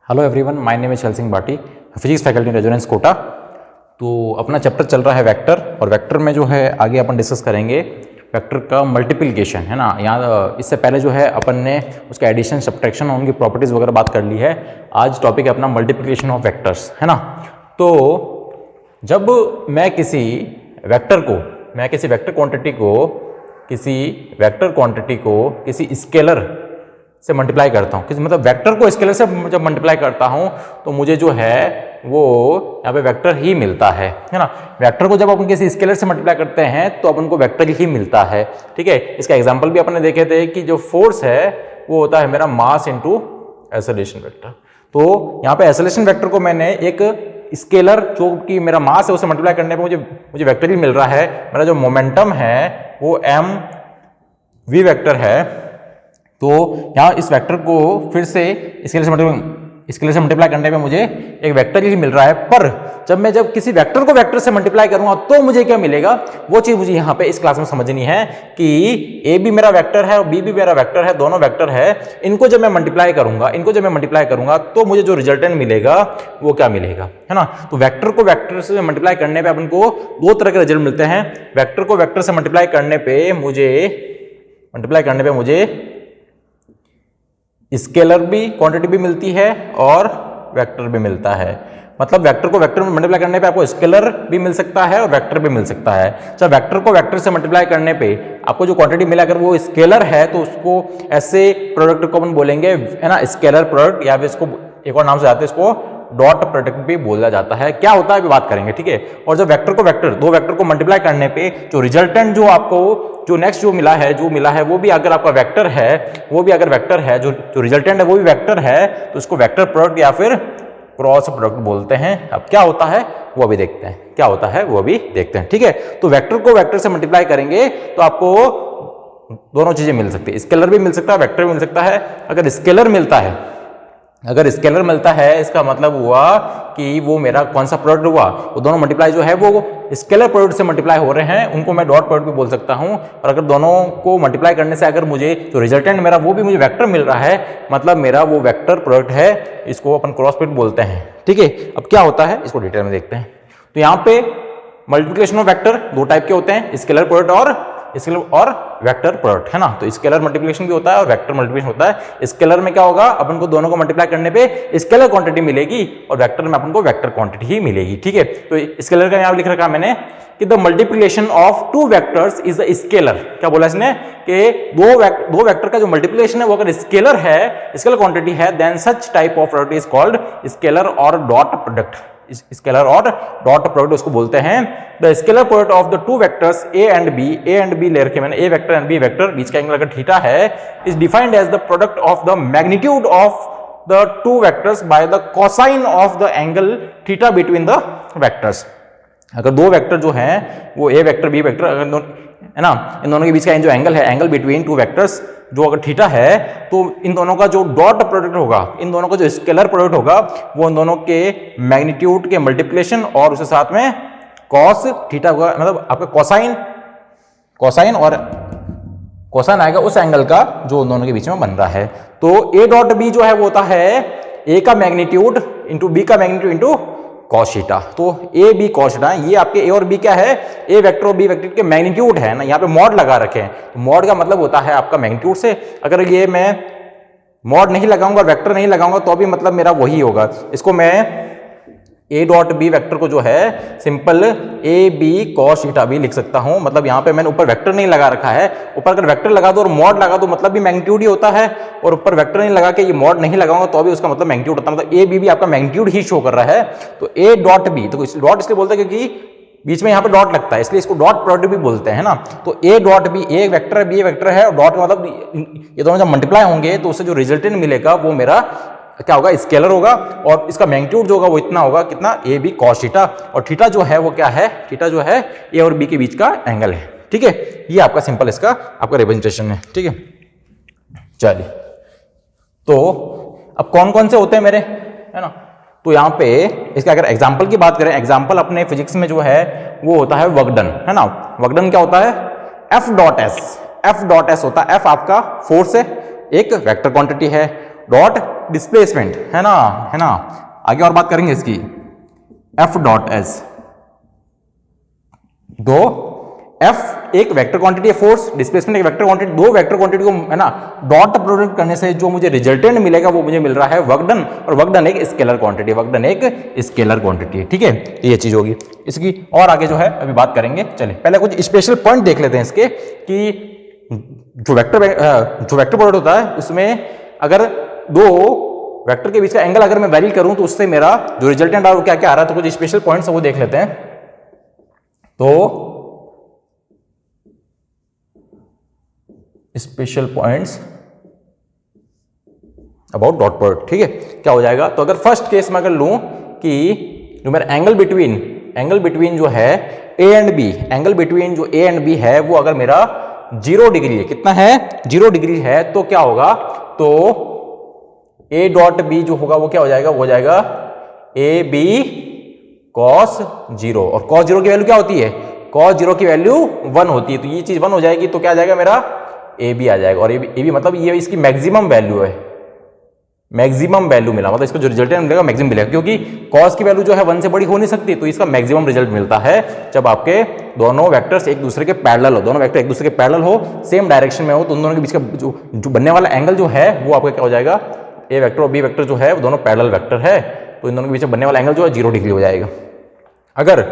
Hello everyone, my name is Singh Bati, physics faculty Resonance Kota. तो अपना chapter चल रहा है वेक्टर, और वेक्टर में जो है आगे अपन डिस्कस करेंगे वेक्टर का मल्टीप्लिकेशन, है ना। यहाँ इससे पहले जो है अपन ने उसका एडिशन, सब्ट्रैक्शन और उनकी प्रॉपर्टीज़ वगैरह बात कर ली है। आज टॉपिक है अपना मल्टीप्लिकेशन ऑफ वेक्टर्स, है ना। तो जब मैं किसी वेक्टर क्वांटिटी को किसी स्केलर से मल्टीप्लाई करता हूँ, किसी मतलब वेक्टर को स्केलर से जब मल्टीप्लाई करता हूँ तो मुझे जो है वो यहाँ पे वेक्टर ही मिलता है ना। वेक्टर को जब अपन किसी स्केलर से मल्टीप्लाई करते हैं तो अपन को वेक्टर ही मिलता है, ठीक है। इसका एग्जांपल भी अपन ने देखे थे कि जो फोर्स है वो होता है मेरा मास इनटू एक्सेलरेशन वेक्टर। तो यहाँ पे एक्सेलरेशन वेक्टर को मैंने एक स्केलर जो कि मेरा मास है उसे मल्टीप्लाई करने पे मुझे वेक्टर ही मिल रहा है। मेरा जो मोमेंटम है वो एम वी वेक्टर है। तो यहाँ इस वेक्टर को फिर से स्केलर से मल्टीप्लाई करने पे मुझे एक वेक्टर ही मिल रहा है। पर जब किसी वेक्टर को वेक्टर से मल्टीप्लाई करूंगा तो मुझे क्या मिलेगा, वो चीज मुझे यहाँ पे इस क्लास में समझनी है कि ए भी मेरा वेक्टर है और बी भी मेरा वेक्टर है, दोनों वेक्टर है। इनको जब मैं मल्टीप्लाई करूंगा तो मुझे जो रिजल्टेंट मिलेगा वो क्या मिलेगा, है ना। तो वेक्टर को वेक्टर से मल्टीप्लाई करने पे अपन को दो तरह के रिजल्ट मिलते हैं। वेक्टर को वेक्टर से मल्टीप्लाई करने पे मुझे स्केलर भी क्वांटिटी भी मिलती है और वेक्टर भी मिलता है। मतलब वेक्टर को वेक्टर में मल्टीप्लाई करने पे आपको स्केलर भी मिल सकता है और वेक्टर भी मिल सकता है। जब वेक्टर को वेक्टर से मल्टीप्लाई करने पे आपको जो क्वांटिटी मिला, अगर वो स्केलर है तो उसको ऐसे प्रोडक्ट को अपन बोलेंगे, है ना, स्केलर प्रोडक्ट, या फिर इसको एक और नाम से जाते हैं, इसको डॉट प्रोडक्ट भी बोला जाता है। क्या होता है अभी बात करेंगे, ठीक है। और जब दो वेक्टर को मल्टीप्लाई करने पे जो रिजल्टेंट जो आपको जो नेक्स्ट जो मिला है वो भी अगर आपका वेक्टर है, जो रिजल्टेंट है वो भी वेक्टर है, तो उसको वेक्टर प्रोडक्ट या फिर क्रॉस प्रोडक्ट बोलते हैं। अब क्या होता है वो अभी देखते हैं, ठीक है। तो वेक्टर को वेक्टर से मल्टीप्लाई करेंगे तो आपको दोनों चीजें मिल सकती है, स्केलर भी मिल सकता है, वेक्टर भी मिल सकता है। अगर स्केलर मिलता है इसका मतलब हुआ कि वो मेरा कौन सा प्रोडक्ट हुआ, वो दोनों मल्टीप्लाई जो है वो स्केलर प्रोडक्ट से मल्टीप्लाई हो रहे हैं, उनको मैं डॉट प्रोडक्ट भी बोल सकता हूं। और अगर दोनों को मल्टीप्लाई करने से अगर मुझे जो रिजल्टेंट मेरा वो भी मुझे वेक्टर मिल रहा है, मतलब मेरा वो वेक्टर प्रोडक्ट है, इसको अपन क्रॉस प्रोडक्ट बोलते हैं, ठीक है। अब क्या होता है इसको डिटेल में देखते हैं। तो यहाँ पे मल्टीप्लिकेशन ऑफ वेक्टर दो टाइप के होते हैं, स्केलर प्रोडक्ट और वेक्टर प्रोडक्ट, है ना। तो स्केलर मल्टीप्लिकेशन भी होता है और वेक्टर मल्टीप्लिकेशन होता है। स्केलर में क्या होगा, अपन को दोनों को मल्टीप्लाई करने पे स्केलर क्वांटिटी मिलेगी और वेक्टर में अपन को वेक्टर क्वांटिटी ही मिलेगी, ठीक है। तो स्केलर का यहाँ लिख रखा मैंने कि the multiplication of two vectors is a scalar. क्या बोला इसने कि दो वेक्टर का जो मल्टीप्लिकेशन है वो अगर स्केलर क्वांटिटी है, then such type of product is called scalar और डॉट प्रोडक्ट। स्केलर और डॉट प्रोडक्ट उसको बोलते हैं। The scalar product of the two vectors A and B ले रखे मैंने, A vector and B vector, बीच का एंगल अगर थीटा है, is defined as the product of the magnitude of the two vectors by the cosine of the angle theta between the vectors. अगर दो vector जो हैं वो ए वेक्टर बी वेक्टर, अगर है ना, इन दोनों के बीच का जो एंगल है, एंगल बिटवीन टू वेक्टर्स जो अगर थीटा है, तो इन दोनों का जो डॉट प्रोडक्ट होगा, इन दोनों का जो स्केलर प्रोडक्ट होगा, वो इन दोनों के मैग्नीट्यूड के मल्टीप्लिकेशन और उसके साथ में कॉस थीटा होगा, मतलब आपका कोसाइन आएगा उस एंगल का जो उन दोनों के बीच में बन रहा है। तो ए डॉट बी जो है वो होता है ए का मैग्नीट्यूड इंटू बी का मैग्नीट्यूड इंटू कॉस थीटा। तो ए बी कॉस थीटा, ये आपके ए और बी क्या है, ए वेक्टर और बी वेक्टर के मैग्नीट्यूड है ना। यहाँ पे मॉड लगा रखे हैं, तो मॉड का मतलब होता है आपका मैग्नीट्यूड से। अगर ये मैं मॉड नहीं लगाऊंगा, वेक्टर नहीं लगाऊंगा, तो भी मतलब मेरा वही होगा। इसको मैं ए डॉट बी वेक्टर को जो है simple A B cos theta भी लिख सकता हूं। मतलब यहाँ पे मैंने ऊपर वेक्टर नहीं लगा रखा है, ऊपर अगर वेक्टर लगा दो और मॉड लगा दो मतलब भी मैग्नीट्यूड ही होता है, और ऊपर वेक्टर नहीं लगा के ये मॉड नहीं लगाऊंगा तो भी उसका मतलब मैग्नीट्यूड होता है। मतलब ए बी भी आपका मैग्नीट्यूड ही शो कर रहा है। तो ए डॉट बी, तो डॉट इसलिए बोलते हैं क्योंकि बीच में यहाँ पे डॉट लगता है, इसलिए इसको डॉट प्रोडक्ट भी बोलते हैं ना। तो A dot B, A vector है बी वेक्टर है, और डॉट का मतलब ये दोनों जब मल्टीप्लाई होंगे तो उससे जो रिजल्टेंट मिलेगा वो मेरा क्या होगा, स्केलर होगा। और इसका मैग्नीट्यूड जो होगा वो इतना होगा, कितना, ए बी कॉस थीटा। और थीटा जो है वो क्या है, थीटा जो है ए और बी के बीच का एंगल है, ठीक है। ये आपका सिंपल इसका आपका रिप्रेजेंटेशन है, ठीक है। चलिए, तो अब कौन कौन से होते हैं मेरे, है ना। तो यहाँ पे इसका अगर एग्जाम्पल की बात करें, एग्जाम्पल अपने फिजिक्स में जो है वो होता है वर्क डन, है ना। वर्क डन क्या होता है, एफ डॉट एस होता है। एफ आपका फोर्स है, एक वेक्टर क्वांटिटी है। डॉट डिस्प्लेसमेंट, है ना, आगे और बात करेंगे इसकी, एफ डॉट एस। तो एफ एक वेक्टर क्वांटिटी है फोर्स, डिस्प्लेसमेंट एक वेक्टर क्वांटिटी, दो वेक्टर क्वांटिटी को, है ना, डॉट प्रोडक्ट करने से जो मुझे रिजल्टेंट मिलेगा वो मुझे मिल रहा है वर्क डन, और वर्क डन एक स्केलर क्वांटिटी, वर्क डन एक स्केलर क्वांटिटी है, ठीक है, ये चीज होगी इसकी। और आगे जो है अभी बात करेंगे। चलिए पहले कुछ स्पेशल पॉइंट देख लेते हैं इसके, कि जो वेक्टर प्रोडक्ट होता है उसमें अगर दो वेक्टर के बीच का एंगल अगर मैं वैरी करूं तो उससे मेरा जो रिजल्टेंट आ वो क्या क्या आ रहा है, तो कुछ स्पेशल पॉइंट्स वो देख लेते हैं। तो special points about dot product, ठीक है, क्या हो जाएगा। तो अगर फर्स्ट केस में अगर लूं कि जो मेरा एंगल बिटवीन जो है A and B, angle between जो ए एंड बी है वो अगर मेरा 0 डिग्री है, कितना है 0 डिग्री है, तो क्या होगा, तो ए डॉट बी जो होगा वो क्या हो जाएगा, वो हो जाएगा ए बी कॉस 0, और कॉस 0 की वैल्यू क्या होती है, कॉस 0 की वैल्यू 1 होती है, तो ये चीज 1 हो जाएगी, तो क्या आ जाएगा मेरा ए बी आ जाएगा। और ए बी मतलब ये इसकी मैक्सिमम वैल्यू है, मैक्सिमम वैल्यू मिला, मतलब इसको जो रिजल्टेंट मिलेगा मैक्सिमम मिलेगा, क्योंकि कॉस की वैल्यू जो है 1 से बड़ी हो नहीं सकती, तो इसका मैक्सिमम रिजल्ट मिलता है जब आपके दोनों वेक्टर्स एक दूसरे के पैरेलल हो, दोनों वेक्टर एक दूसरे के पैरेलल हो, सेम डायरेक्शन में हो, तो उन दोनों के बीच का जो बनने वाला एंगल जो है वो आपका क्या हो जाएगा, ए वेक्टर और बी वेक्टर जो है वो दोनों पैरेलल वेक्टर है, तो इन दोनों के बीच में बनने वाला एंगल जो है 0 डिग्री हो जाएगा। अगर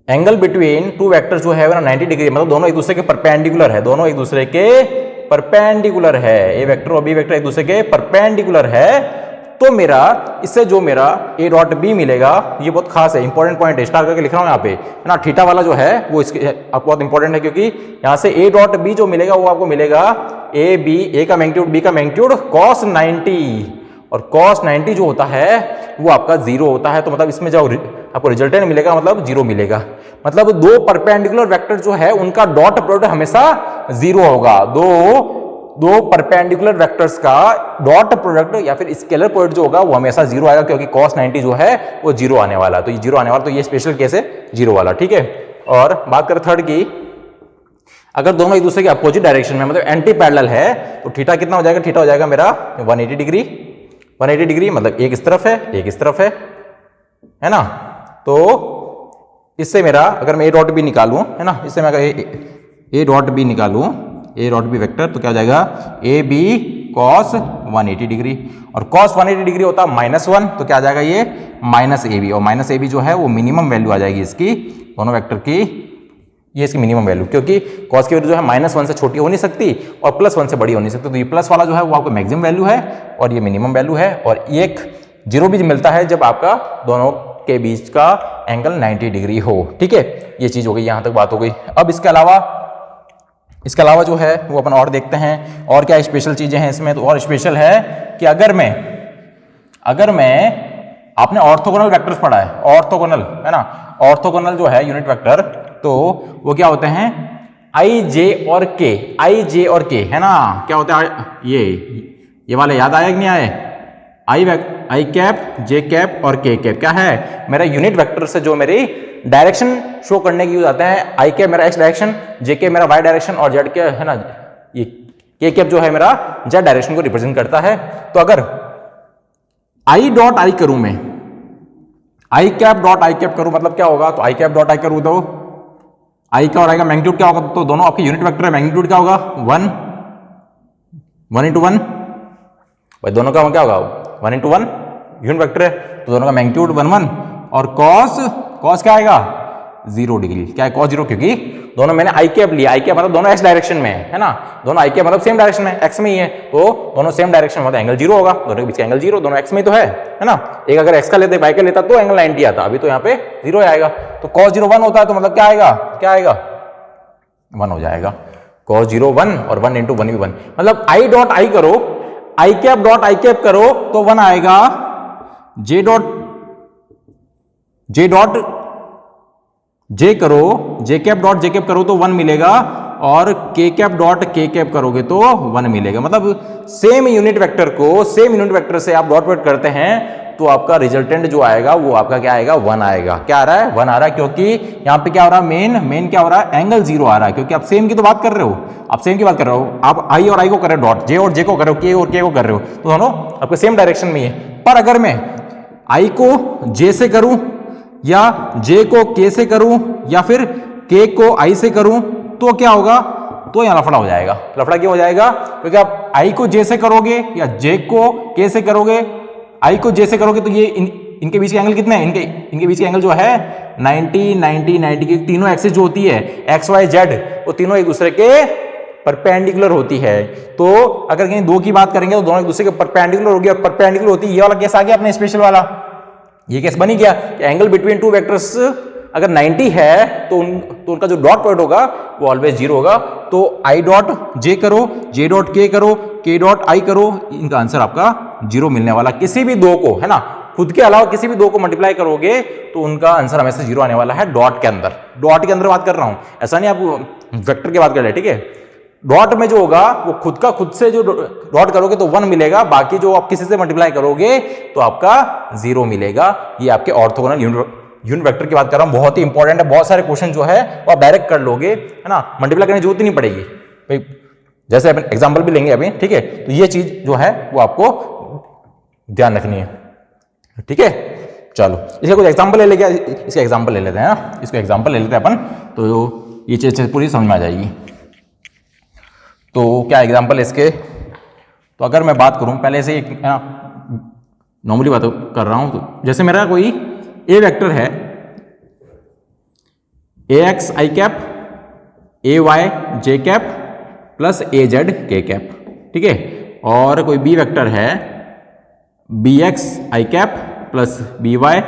एंगल बिटवीन टू वेक्टर्स जो है 90 डिग्री, मतलब दोनों एक दूसरे के परपेंडिकुलर है, दोनों एक दूसरे के परपेंडिकुलर है, ए वेक्टर और बी वेक्टर एक दूसरे के परपेंडिकुलर है, तो मेरा इससे जो मेरा ए डॉट बी मिलेगा, ये बहुत खास है, इंपॉर्टेंट पॉइंट है, स्टार करके लिख रहा हूं यहाँ पे, है ना, थीटा वाला जो है वो इसके आपको बहुत इंपॉर्टेंट है, क्योंकि यहां से ए डॉट बी जो मिलेगा वो आपको मिलेगा ए बी, ए का मैग्नीट्यूड बी का मैग्नीट्यूड cos 90, और cos 90 जो होता है वो आपका 0 होता है, तो मतलब इसमें जो आपको रिजल्टेंट मिलेगा मतलब 0 मिलेगा, मतलब दो परपेंडिकुलर वेक्टर जो है उनका डॉट प्रोडक्ट हमेशा 0 होगा, दो परपेंडिकुलर वेक्टर्स का डॉट प्रोडक्ट या फिर स्केलर प्रोडक्ट जो होगा वो हमेशा 0 आएगा, क्योंकि cos 90 जो है वो 0 आने वाला है, तो ये 0 आने वाला, तो ये स्पेशल केस है 0 वाला, ठीक है। और बात करें थर्ड की, अगर दोनों एक दूसरे के अपोजिट डायरेक्शन में मतलब एंटी पैरेलल है, तो थीटा कितना हो जाएगा, थीटा हो जाएगा मेरा 180 डिग्री, 180 डिग्री मतलब एक इस तरफ है एक इस तरफ है ना, तो इससे मेरा अगर मैं ए डॉट बी निकालूं, है ना, इससे मैं अगर ए डॉट बी निकालूं, ए डॉट बी वेक्टर, तो क्या हो जाएगा ए बी कॉस 180 डिग्री, और cos 180 डिग्री होता है -1, तो क्या आ जाएगा ये माइनस ए बी, और माइनस ए बी जो है वो मिनिमम वैल्यू आ जाएगी इसकी, दोनों वेक्टर की, ये इसकी मिनिमम वैल्यू, क्योंकि cos की वैल्यू जो है -1 से छोटी हो नहीं सकती और +1 से बड़ी हो नहीं सकती, तो ये प्लस वाला जो है वो आपका मैक्सिमम वैल्यू है और ये मिनिमम वैल्यू है, और एक 0 भी मिलता है जब आपका दोनों के बीच का एंगल 90 डिग्री हो, ठीक है, ये चीज हो गई, यहां तक बात हो गई। अब इसके अलावा जो है वो अपन और देखते हैं, और क्या स्पेशल चीजें हैं इसमें, तो और स्पेशल है कि अगर मैं आपने ऑर्थोगोनल वेक्टर्स पढ़ा है, ऑर्थोगोनल, है ना, ऑर्थोगोनल जो है यूनिट वेक्टर, तो वो क्या होते हैं आई जे और के, है ना, क्या होता है ये वाले याद आया कि नहीं आए, आई कैप जे कैप और के कैप, क्या है मेरा यूनिट वेक्टर से जो मेरी डायरेक्शन शो करने की यूज आते हैं, आई कैप मेरा एक्स डायरेक्शन, जे कैप मेरा वाई डायरेक्शन, और जेड कैप, है ना, ये के कैप जो है मेरा जेड डायरेक्शन को रिप्रेजेंट करता है। तो अगर आई डॉट आई करूं मैं, आई कैप डॉट आई कैप करूं, मतलब क्या होगा, तो आई कैप डॉट आई करूं तो आई का और आई का मैग्नीट्यूड क्या होगा, तो दोनों आपके यूनिट वेक्टर है, मैग्नीट्यूड क्या होगा 1 into 1, भाई दोनों का क्या होगा 1 into 1 यूनिट वेक्टर है, तो दोनों का मैग्नीट्यूड 1 1, और cos क्या आएगा 0 डिग्री, क्या है cos 0, क्योंकि दोनों मैंने आई कैप लिया, आई कैप मतलब दोनों एक्स डायरेक्शन में है ना, दोनों आई कैप मतलब सेम डायरेक्शन में एक्स में ही है, तो दोनों सेम डायरेक्शन में, मतलब एंगल 0 होगा, दोनों के बीच का एंगल 0, दोनों एक्स में ही तो है ना, एक अगर एक्स का लेते वाई का लेता तो एंगल 90 आता, अभी तो यहाँ पे 0 आएगा, तो cos 0 1 होता है, तो मतलब क्या आएगा 1 हो जाएगा, cos 0 1 और 1 into 1 भी 1, मतलब आई डॉट आई करो, आई कैप डॉट आई कैप करो तो 1 आएगा, जे करो, जे कैप डॉट जे कैप करो तो 1 मिलेगा, और के कैप डॉट के कैप करोगे तो 1 मिलेगा, मतलब सेम यूनिट वेक्टर से आप डॉट प्रोडक्ट करते हैं तो आपका रिजल्टेंट जो आएगा वो आपका क्या आएगा, 1 आएगा। क्या आ रहा है, 1 आ रहा है, क्योंकि यहाँ पे क्या हो रहा है, मेन क्या हो रहा है, एंगल 0 आ रहा है, क्योंकि आप सेम की तो बात कर रहे हो, आप सेम की बात कर रहे हो, आप आई और आई को कर रहे हो डॉट, जे और जे को कर रहे हो, के और के को कर रहे हो, तो दोनों आपके सेम डायरेक्शन में ही है। पर अगर मैं आई को जे से करूं या जे को के से करूं या फिर के को आई से करूं तो क्या होगा, तो यहाँ लफड़ा हो जाएगा। लफड़ा क्यों हो जाएगा, क्योंकि आप आई को जे से करोगे या जे को के से करोगे, आई को जे से करोगे तो ये इनके बीच के एंगल कितने हैं, इनके बीच के एंगल जो है 90 90 90 की तीनों एक्सिस जो होती है एक्स वाई जेड, वो तीनों एक दूसरे के परपेंडिकुलर होती है। तो अगर कहीं दो की बात करेंगे तो दोनों एक दूसरे के परपेंडिकुलर होगी, और परपेंडिकुलर होती है, ये वाला केस आ गया अपने स्पेशल वाला, ये केस बनी गया कि एंगल बिटवीन टू वेक्टर्स अगर 90 है तो उनका जो डॉट पॉइंट होगा वो ऑलवेज 0 होगा। तो आई डॉट जे करो, जे डॉट के करो, के डॉट आई करो, इनका आंसर आपका 0 मिलने वाला। किसी भी दो को, है ना, खुद के अलावा किसी भी दो को मल्टीप्लाई करोगे तो उनका आंसर हमेशा 0 आने वाला है डॉट के अंदर। डॉट के अंदर बात कर रहा हूं, ऐसा नहीं आप वेक्टर की बात कर रहे हैं, ठीक है। डॉट में जो होगा वो खुद से जो डॉट करोगे तो 1 मिलेगा, बाकी जो आप किसी से मल्टीप्लाई करोगे तो आपका 0 मिलेगा। ये आपके ऑर्थोगोनल यूनिट वेक्टर की बात कर रहा हूं, बहुत ही इंपॉर्टेंट है। बहुत सारे क्वेश्चन जो है वो आप डायरेक्ट कर लोगे, है ना, मल्टीप्लाई करने की जरूरत ही नहीं पड़ेगी भाई। जैसे अपन एग्जांपल भी लेंगे अभी, ठीक है, तो ये चीज जो है वो आपको ध्यान रखनी है, ठीक है। चलो इसका कुछ एग्जांपल ले लेंगे, इसका एग्जांपल ले लेते हैं ना, इसका एग्जांपल ले लेते हैं अपन, तो ये चीज पूरी समझ में आ जाएगी। तो क्या एग्जांपल इसके, तो अगर मैं बात करूं पहले से नॉर्मली बात कर रहा हूं, तो जैसे मेरा कोई ए वेक्टर है, ए X I cap, A Y J cap plus A Z K cap, ठीक है। और कोई बी वेक्टर है, B X I cap plus B Y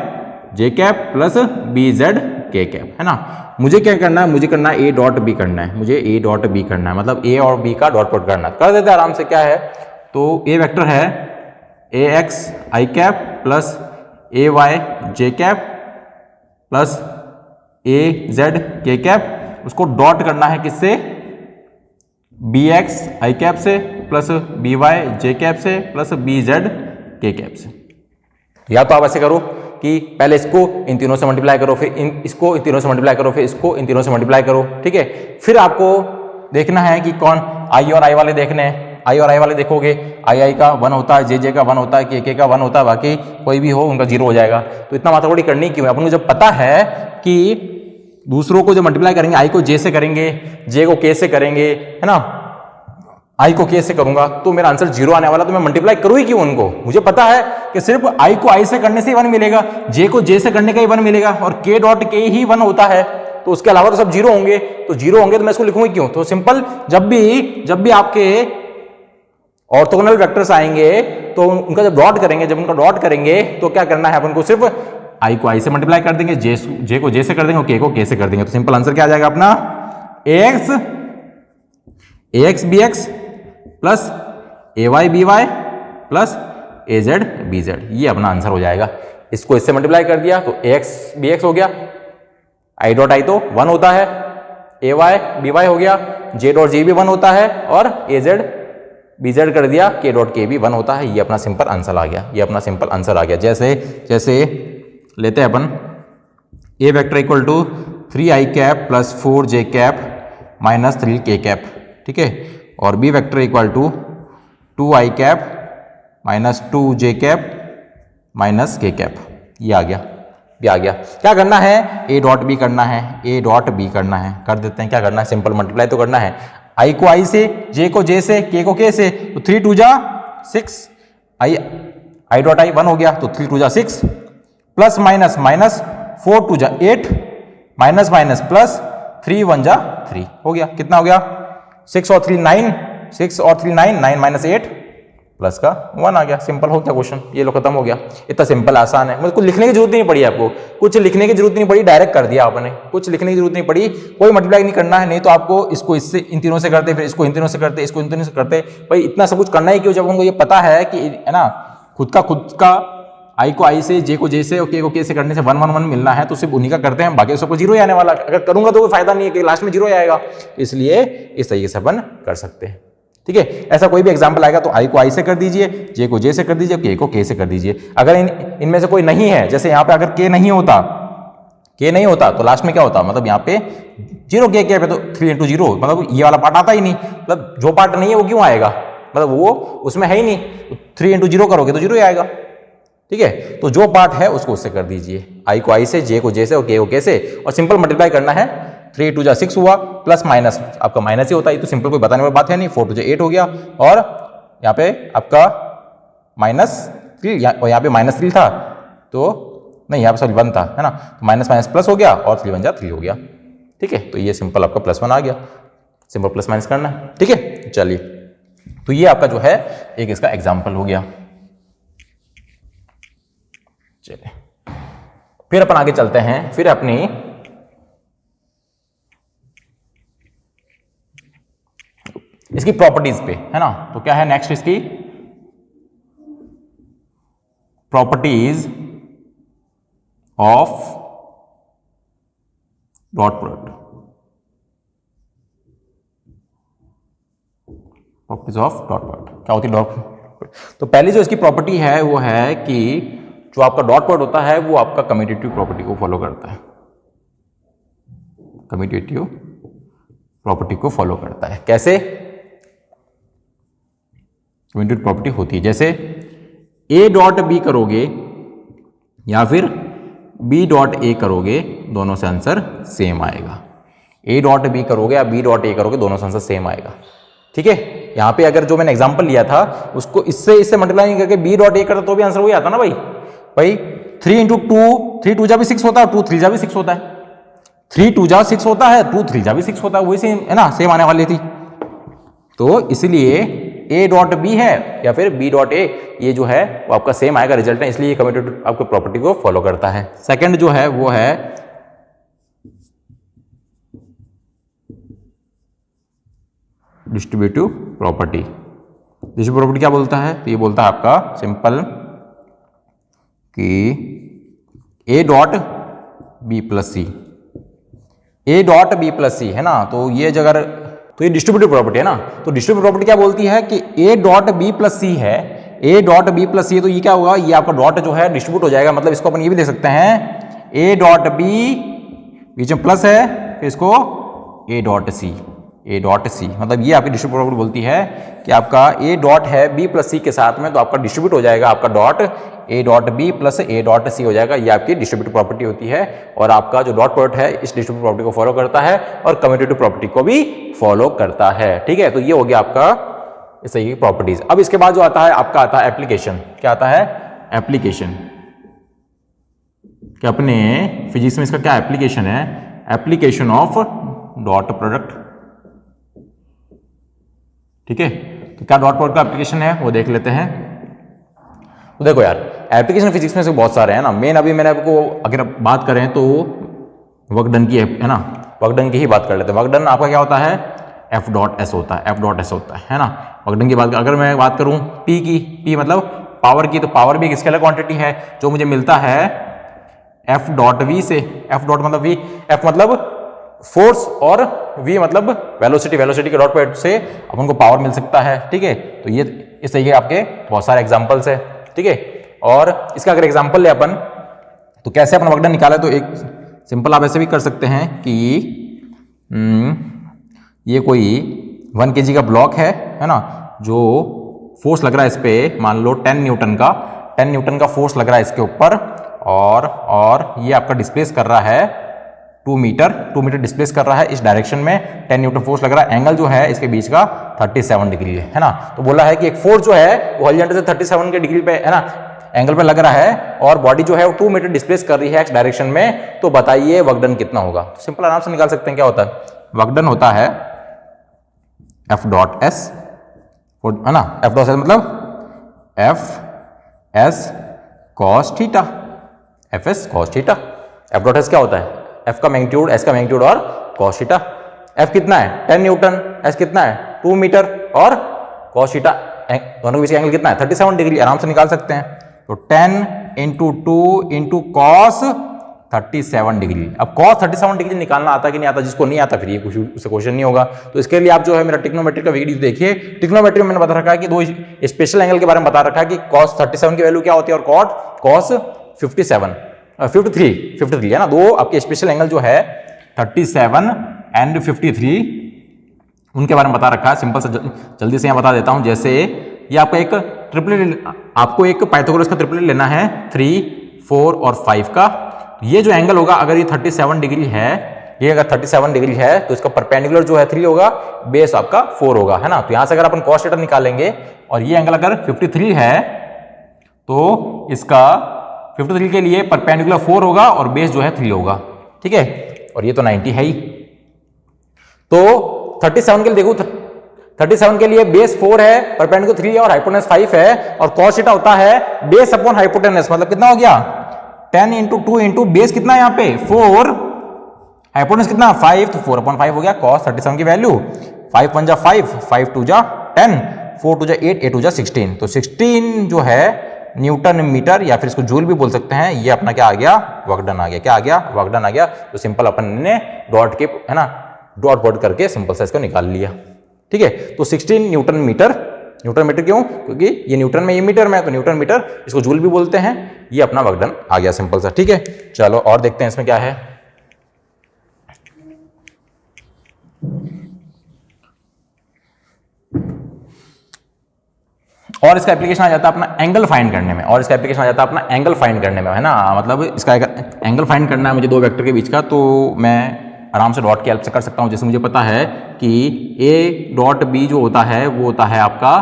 J cap plus B Z K cap, है ना। मुझे क्या करना है, मुझे करना है ए डॉट बी करना है, मुझे ए डॉट बी करना है, मतलब ए और बी का डॉट प्रोडक्ट करना है। कर देते हैं आराम से। क्या है, तो ए वेक्टर है ए X I cap plus A Y J cap plus A Z K cap, उसको डॉट करना है किससे, बी एक्स आई कैप से plus B Y J cap से plus B Z K cap से। या तो आप ऐसे करो कि पहले इसको इन तीनों से मल्टीप्लाई करो, फिर इसको इन तीनों से मल्टीप्लाई करो, फिर इसको इन तीनों से मल्टीप्लाई करो, ठीक है। फिर आपको देखना है कि कौन आई और आई वाले देखने हैं। आई और आई वाले देखोगे, आई का 1 होता है, जे का 1 होता है, के का 1 होता है, बाकी कोई भी हो उनका 0 हो जाएगा। तो इतना माथाकूटी करनी क्यों है, अपन को जब पता है कि दूसरों को जब मल्टीप्लाई करेंगे, आई को जे से करेंगे, जे को के से करेंगे, है ना, आई को के से करूंगा तो मेरा आंसर 0 आने वाला, तो मैं मल्टीप्लाई करूँ ही क्यों उनको। मुझे पता है कि सिर्फ आई को आई से करने से ही 1 मिलेगा, जे को जे से करने का ही 1 मिलेगा, और के डॉट के ही 1 होता है, तो उसके अलावा तो सब 0 होंगे। तो 0 होंगे तो मैं इसको लिखूंगी क्यों। तो सिंपल, जब भी आपके ऑर्थोगोनल वेक्टर्स आएंगे तो उनका जब डॉट करेंगे, जब उनका डॉट करेंगे तो क्या करना है अपन को, सिर्फ आई को आई से मल्टीप्लाई कर देंगे, जे को जे से कर देंगे, और के को के से कर देंगे। तो सिंपल आंसर क्या आ जाएगा अपना, ए x B x plus A Y B Y plus A Z B Z, ये अपना आंसर हो जाएगा। इसको इससे मल्टीप्लाई कर दिया तो ए एक्स बी एक्स हो गया, आई डॉट आई तो 1 होता है, ए वाई बी वाई हो गया, जे डॉट जे भी 1 होता है, और ए जेड बी जेड कर दिया, के डॉट के भी 1 होता है। ये अपना सिंपल आंसर आ गया, ये अपना सिंपल आंसर आ गया। जैसे लेते हैं अपन A vector equal to 3 I cap plus 4 J cap minus 3 K cap, ठीक है। और B vector equal to 2 I cap minus 2 J cap minus K cap, ये आ गया, ये आ गया। क्या करना है, ए डॉट बी करना है, ए डॉट बी करना है। कर देते हैं, क्या करना है, सिंपल मल्टीप्लाई तो करना है, आई को आई से, जे को जे से, के को के से, तो 3 2 जा 6, आई डॉट आई 1 हो गया, तो 3 2 जा 6 प्लस माइनस माइनस 4 2 जा 8 माइनस माइनस प्लस 3 1 जा 3 हो गया। कितना हो गया, 6 और 3 9, 6 और 3 9, 9 माइनस 8 प्लस का 1 आ गया। सिंपल हो गया क्वेश्चन, ये लो खत्म हो गया। इतना सिंपल आसान है, मतलब कुछ लिखने की जरूरत नहीं पड़ी आपको, कुछ लिखने की जरूरत नहीं पड़ी, डायरेक्ट कर दिया आपने, कुछ लिखने की जरूरत नहीं पड़ी, कोई मल्टीप्लाई नहीं करना है। नहीं तो आपको इसको इससे इन तीनों से करते, फिर इसको इन तीनों से करते, इसको इन तीनों से करते, भाई इतना सब कुछ करना ही क्यों, जब उनको ये पता है कि, है ना, खुद का आई को आई से, जे को जे से और के को के से करने से 1 1 1 मिलना है, तो सिर्फ उन्हीं का करते हैं, बाकी सबको 0 ही आने वाला। अगर करूंगा तो कोई फायदा नहीं है कि लास्ट में 0 आएगा, इसलिए इस तरीके से अपन कर सकते हैं। ठीक है। ऐसा कोई भी एग्जांपल आएगा तो आई को आई से कर दीजिए, जे को जे से कर दीजिए, के को के से कर दीजिए। अगर इनमें से कोई नहीं है, जैसे यहाँ पे अगर के नहीं होता, के नहीं होता तो लास्ट में क्या होता, मतलब यहाँ पे जीरो के पे तो 3 इंटू जीरो, मतलब ये वाला पार्ट आता ही नहीं, मतलब जो पार्ट नहीं है वो क्यों आएगा, मतलब वो उसमें है ही नहीं, तो 3 इंटू जीरो करोगे तो जीरो ही आएगा। ठीक है, तो जो पार्ट है उसको उससे कर दीजिए, आई को आई से, जे को जे से और के को के से, और सिंपल मल्टीप्लाई करना है। 3 2 6 हुआ, प्लस माइनस आपका माइनस ही होता है, तो सिंपल कोई बताने वाली बात है नहीं। 4 2 8 हो गया, और यहाँ पे आपका -3, और यहाँ पे -3 था तो नहीं, यहाँ पे सॉरी 1 था, है ना, तो माइनस माइनस प्लस हो गया और 3 1 जा 3 हो गया। ठीक है, तो ये सिंपल आपका +1 आ गया, सिंपल प्लस माइनस करना है। ठीक है, चलिए, तो ये आपका जो है एक इसका एग्जाम्पल हो गया। चलिए फिर अपन आगे चलते हैं, फिर अपनी इसकी प्रॉपर्टीज पे, है ना। तो क्या है नेक्स्ट इसकी properties of dot product, properties of dot product क्या होती है डॉट प्रोडक्ट। तो पहली जो इसकी प्रॉपर्टी है वो है कि जो आपका डॉट प्रोडक्ट होता है वो आपका कम्यूटेटिव प्रॉपर्टी को फॉलो करता है, कम्यूटेटिव प्रॉपर्टी को फॉलो करता है। कैसे कम्यूटेटिव प्रॉपर्टी होती है, जैसे ए डॉट बी करोगे या फिर बी डॉट ए करोगे, दोनों से आंसर सेम आएगा। ए डॉट बी करोगे या बी डॉट ए करोगे, दोनों से आंसर सेम आएगा। ठीक है, यहाँ पे अगर जो मैंने एग्जांपल लिया था उसको इससे मल्टीप्लाई नहीं करके बी डॉट ए करता तो भी आंसर वही आता ना भाई 3 इंटू 2, 3 2 जा भी 6 होता है, 2 3 जा भी 6 होता है, 3 2 जा 6 होता है, 2 3 जा भी 6 होता है, वही सेम है ना, सेम आने वाली थी। तो इसलिए ए डॉट बी है या फिर बी डॉट ए, ये जो है वो आपका सेम आएगा रिजल्ट है, इसलिए कम्यूटेटिव आपको प्रॉपर्टी को फॉलो करता है। सेकंड जो है वो है डिस्ट्रीब्यूटिव प्रॉपर्टी। डिस्ट्रीब्यूटिव प्रॉपर्टी क्या बोलता है, तो ये बोलता है आपका सिंपल कि A dot B plus C, A dot B plus C, है ना। तो ये अगर तो ये डिस्ट्रीब्यूटिव प्रॉपर्टी है ना, तो डिस्ट्रीब्यूटिव प्रॉपर्टी क्या बोलती है कि A dot B plus C है, ए डॉट बी प्लस सी, तो ये क्या होगा, ये आपका डॉट जो है डिस्ट्रीब्यूट हो जाएगा। मतलब इसको अपन ये भी दे सकते हैं ए डॉट बी, बीच में प्लस है, फिर इसको ए डॉट सी, ए डॉट सी, मतलब ये आपकी डिस्ट्रीब्यूटिव प्रॉपर्टी बोलती है कि आपका ए डॉट है बी प्लस सी के साथ में, तो आपका डिस्ट्रीब्यूट हो जाएगा आपका dot A dot B plus A dot C हो जाएगा। ये आपकी डिस्ट्रीब्यूटिव प्रॉपर्टी होती है, और आपका जो डॉट प्रोडक्ट है इस डिस्ट्रीब्यूटिव प्रॉपर्टी को फॉलो करता है और कम्यूटेटिव प्रॉपर्टी को भी फॉलो करता है। ठीक है, तो ये हो गया आपका इस की प्रॉपर्टीज। अब इसके बाद जो आता है आपका आता है एप्लीकेशन। क्या आता है, एप्लीकेशन। कि अपने फिजिक्स में इसका क्या एप्लीकेशन है, एप्लीकेशन ऑफ डॉट प्रोडक्ट। ठीक है, तो क्या डॉट प्रोडक्ट का एप्लीकेशन है वो देख लेते हैं। तो देखो यार, एप्लीकेशन फिजिक्स में से बहुत सारे हैं ना, मेन अभी मैंने आपको अगर बात करें तो वर्क डन की है ना, वर्क डन की ही बात कर लेते हैं। वर्क डन आपका क्या होता है, एफ डॉट एस होता है, एफ डॉट एस होता है ना। वर्क डन की बात अगर मैं बात करूं पी की, पी मतलब पावर की, तो पावर भी एक स्केलर क्वांटिटी है जो मुझे मिलता है एफ डॉट वी से। एफ डॉट मतलब वी, एफ मतलब फोर्स और वी मतलब वेलोसिटी, वेलोसिटी के डॉट प्रोडक्ट से अपन को पावर मिल सकता है। ठीक है, तो ये इस तरीके के आपके बहुत सारे एग्जांपल्स है। ठीक है, और इसका अगर एग्जांपल ले अपन तो कैसे अपन वर्क डन निकाले, तो एक सिंपल आप ऐसे भी कर सकते हैं कि ये कोई 1 kg का ब्लॉक है ना, जो फोर्स लग रहा है इस पे मान लो 10 न्यूटन का, 10 न्यूटन का फोर्स लग रहा है इसके ऊपर, और ये आपका डिस्प्लेस कर रहा है 2 मीटर, 2 मीटर डिस्प्लेस कर रहा है इस डायरेक्शन में, 10 न्यूटन फोर्स लग रहा है। एंगल जो है इसके बीच का 37 डिग्री है ना। तो बोला है कि एक फोर्स जो है वो हॉरिजॉन्टल से 37 के डिग्री पे, है ना, एंगल पे लग रहा है, और बॉडी जो है वो 2 मीटर डिस्प्लेस कर रही है एक्स डायरेक्शन में। तो बताइए वर्क डन कितना होगा। तो सिंपल आराम से निकाल सकते हैं, क्या होता है, वर्क डन होता है एफ डॉट एस, है ना, एफ डॉट एस मतलब F S cos theta, F S cos theta. F dot S क्या होता है, एफ का मैग्नीट्यूड, एस का मैग्नीट्यूड और कॉस थीटा। एफ कितना है 10 न्यूटन, एस कितना है 2 मीटर, और कॉस थीटा दोनों के बीच एंगल कितना है 37 डिग्री। आराम से निकाल सकते हैं। तो 10 इंटू 2 इंटू कॉस 37 डिग्री। अब cos 37 डिग्री निकालना आता कि नहीं आता, जिसको नहीं आता फिर ये कुछ उससे क्वेश्चन नहीं होगा। तो इसके लिए आप जो है मेरा ट्रिग्नोमेट्री का वीडियो देखिए। ट्रिग्नोमेट्री में मैंने बता रखा है कि दो स्पेशल एंगल के बारे में बता रखा है कि cos 37 की वैल्यू क्या होती है और cos 53 है ना। दो आपके स्पेशल एंगल जो है 37 एंड 53 उनके बारे में बता रखा है। सिंपल से जल्दी से यहाँ बता देता हूँ। जैसे ये आपका एक ट्रिपलेट, आपको एक पाइथागोरस का ट्रिपलेट लेना है 3, 4 और 5 का। ये जो एंगल होगा अगर ये 37 डिग्री है, ये अगर 37 डिग्री है तो इसका परपेंडिकुलर जो है 3 होगा, बेस आपका 4 होगा, है ना। तो यहां से अगर अपन cos थीटा निकालेंगे और ये एंगल अगर 53 है तो इसका 53 के लिए परपेंडिकुलर 4 होगा और बेस जो है 3 होगा, ठीक है। और ये तो 90 है ही। तो 37 के लिए देखो, 37 के लिए बेस 4 है, परपेंडिकुलर 3 है और हाइपोटेनस 5 है। और cos थीटा होता है बेस अपॉन हाइपोटेनस, मतलब कितना हो गया 10 इंटू 2 इंटू बेस कितना है यहाँ पे 4, हाइपोटेनस कितना 5, तो 4/5 हो गया cos 37 की वैल्यू। 5 1 जा 5, 5 2 जा 10, 4 2 जा 8, 8 2 जा 16। तो 16 जो है न्यूटन मीटर या फिर इसको जूल भी बोल सकते हैं। ये अपना क्या आ गया, वर्क डन आ गया। क्या आ गया, वर्क डन आ गया। तो सिंपल अपन ने डॉट के, है ना, डॉट डॉट करके सिंपल सा इसको निकाल लिया, ठीक है। तो 16 न्यूटन मीटर, न्यूटन मीटर क्यों, क्योंकि ये न्यूटन में, ये मीटर में है, तो न्यूटन मीटर, इसको जूल भी बोलते हैं। ये अपना वर्क डन आ गया सिंपल सा, ठीक है। चलो और देखते हैं इसमें क्या है। और इसका एप्लीकेशन आ जाता है अपना एंगल फाइंड करने में, और इसका एप्लीकेशन आ जाता है अपना एंगल फाइंड करने में, है ना। मतलब इसका एंगल फाइंड करना है मुझे दो वेक्टर के बीच का, तो मैं आराम से डॉट की हेल्प से कर सकता हूं। जैसे मुझे पता है कि ए डॉट बी जो होता है वो होता है आपका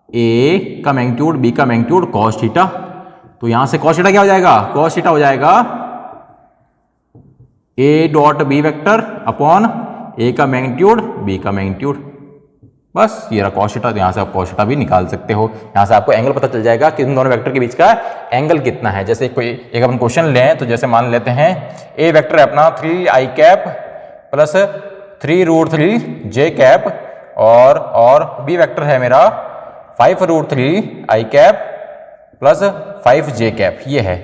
ए का मैग्नीट्यूड, बी का मैग्नीट्यूड cos थीटा। तो यहां से cos थीटा क्या हो जाएगा, cos थीटा हो जाएगा A dot B vector upon A का मैग्नीट्यूड, बी का मैग्नीट्यूड। बस ये रहा cos थीटा। तो यहां से आप cos थीटा भी निकाल सकते हो। यहां से आपको एंगल पता चल जाएगा कि इन दोनों वेक्टर के बीच का एंगल कितना है। जैसे कोई एक अपन क्वेश्चन लें, तो जैसे मान लेते हैं ए वेक्टर है अपना 3i cap plus 3√3j cap, और बी वेक्टर है मेरा 5√3i cap plus 5j cap. ये है,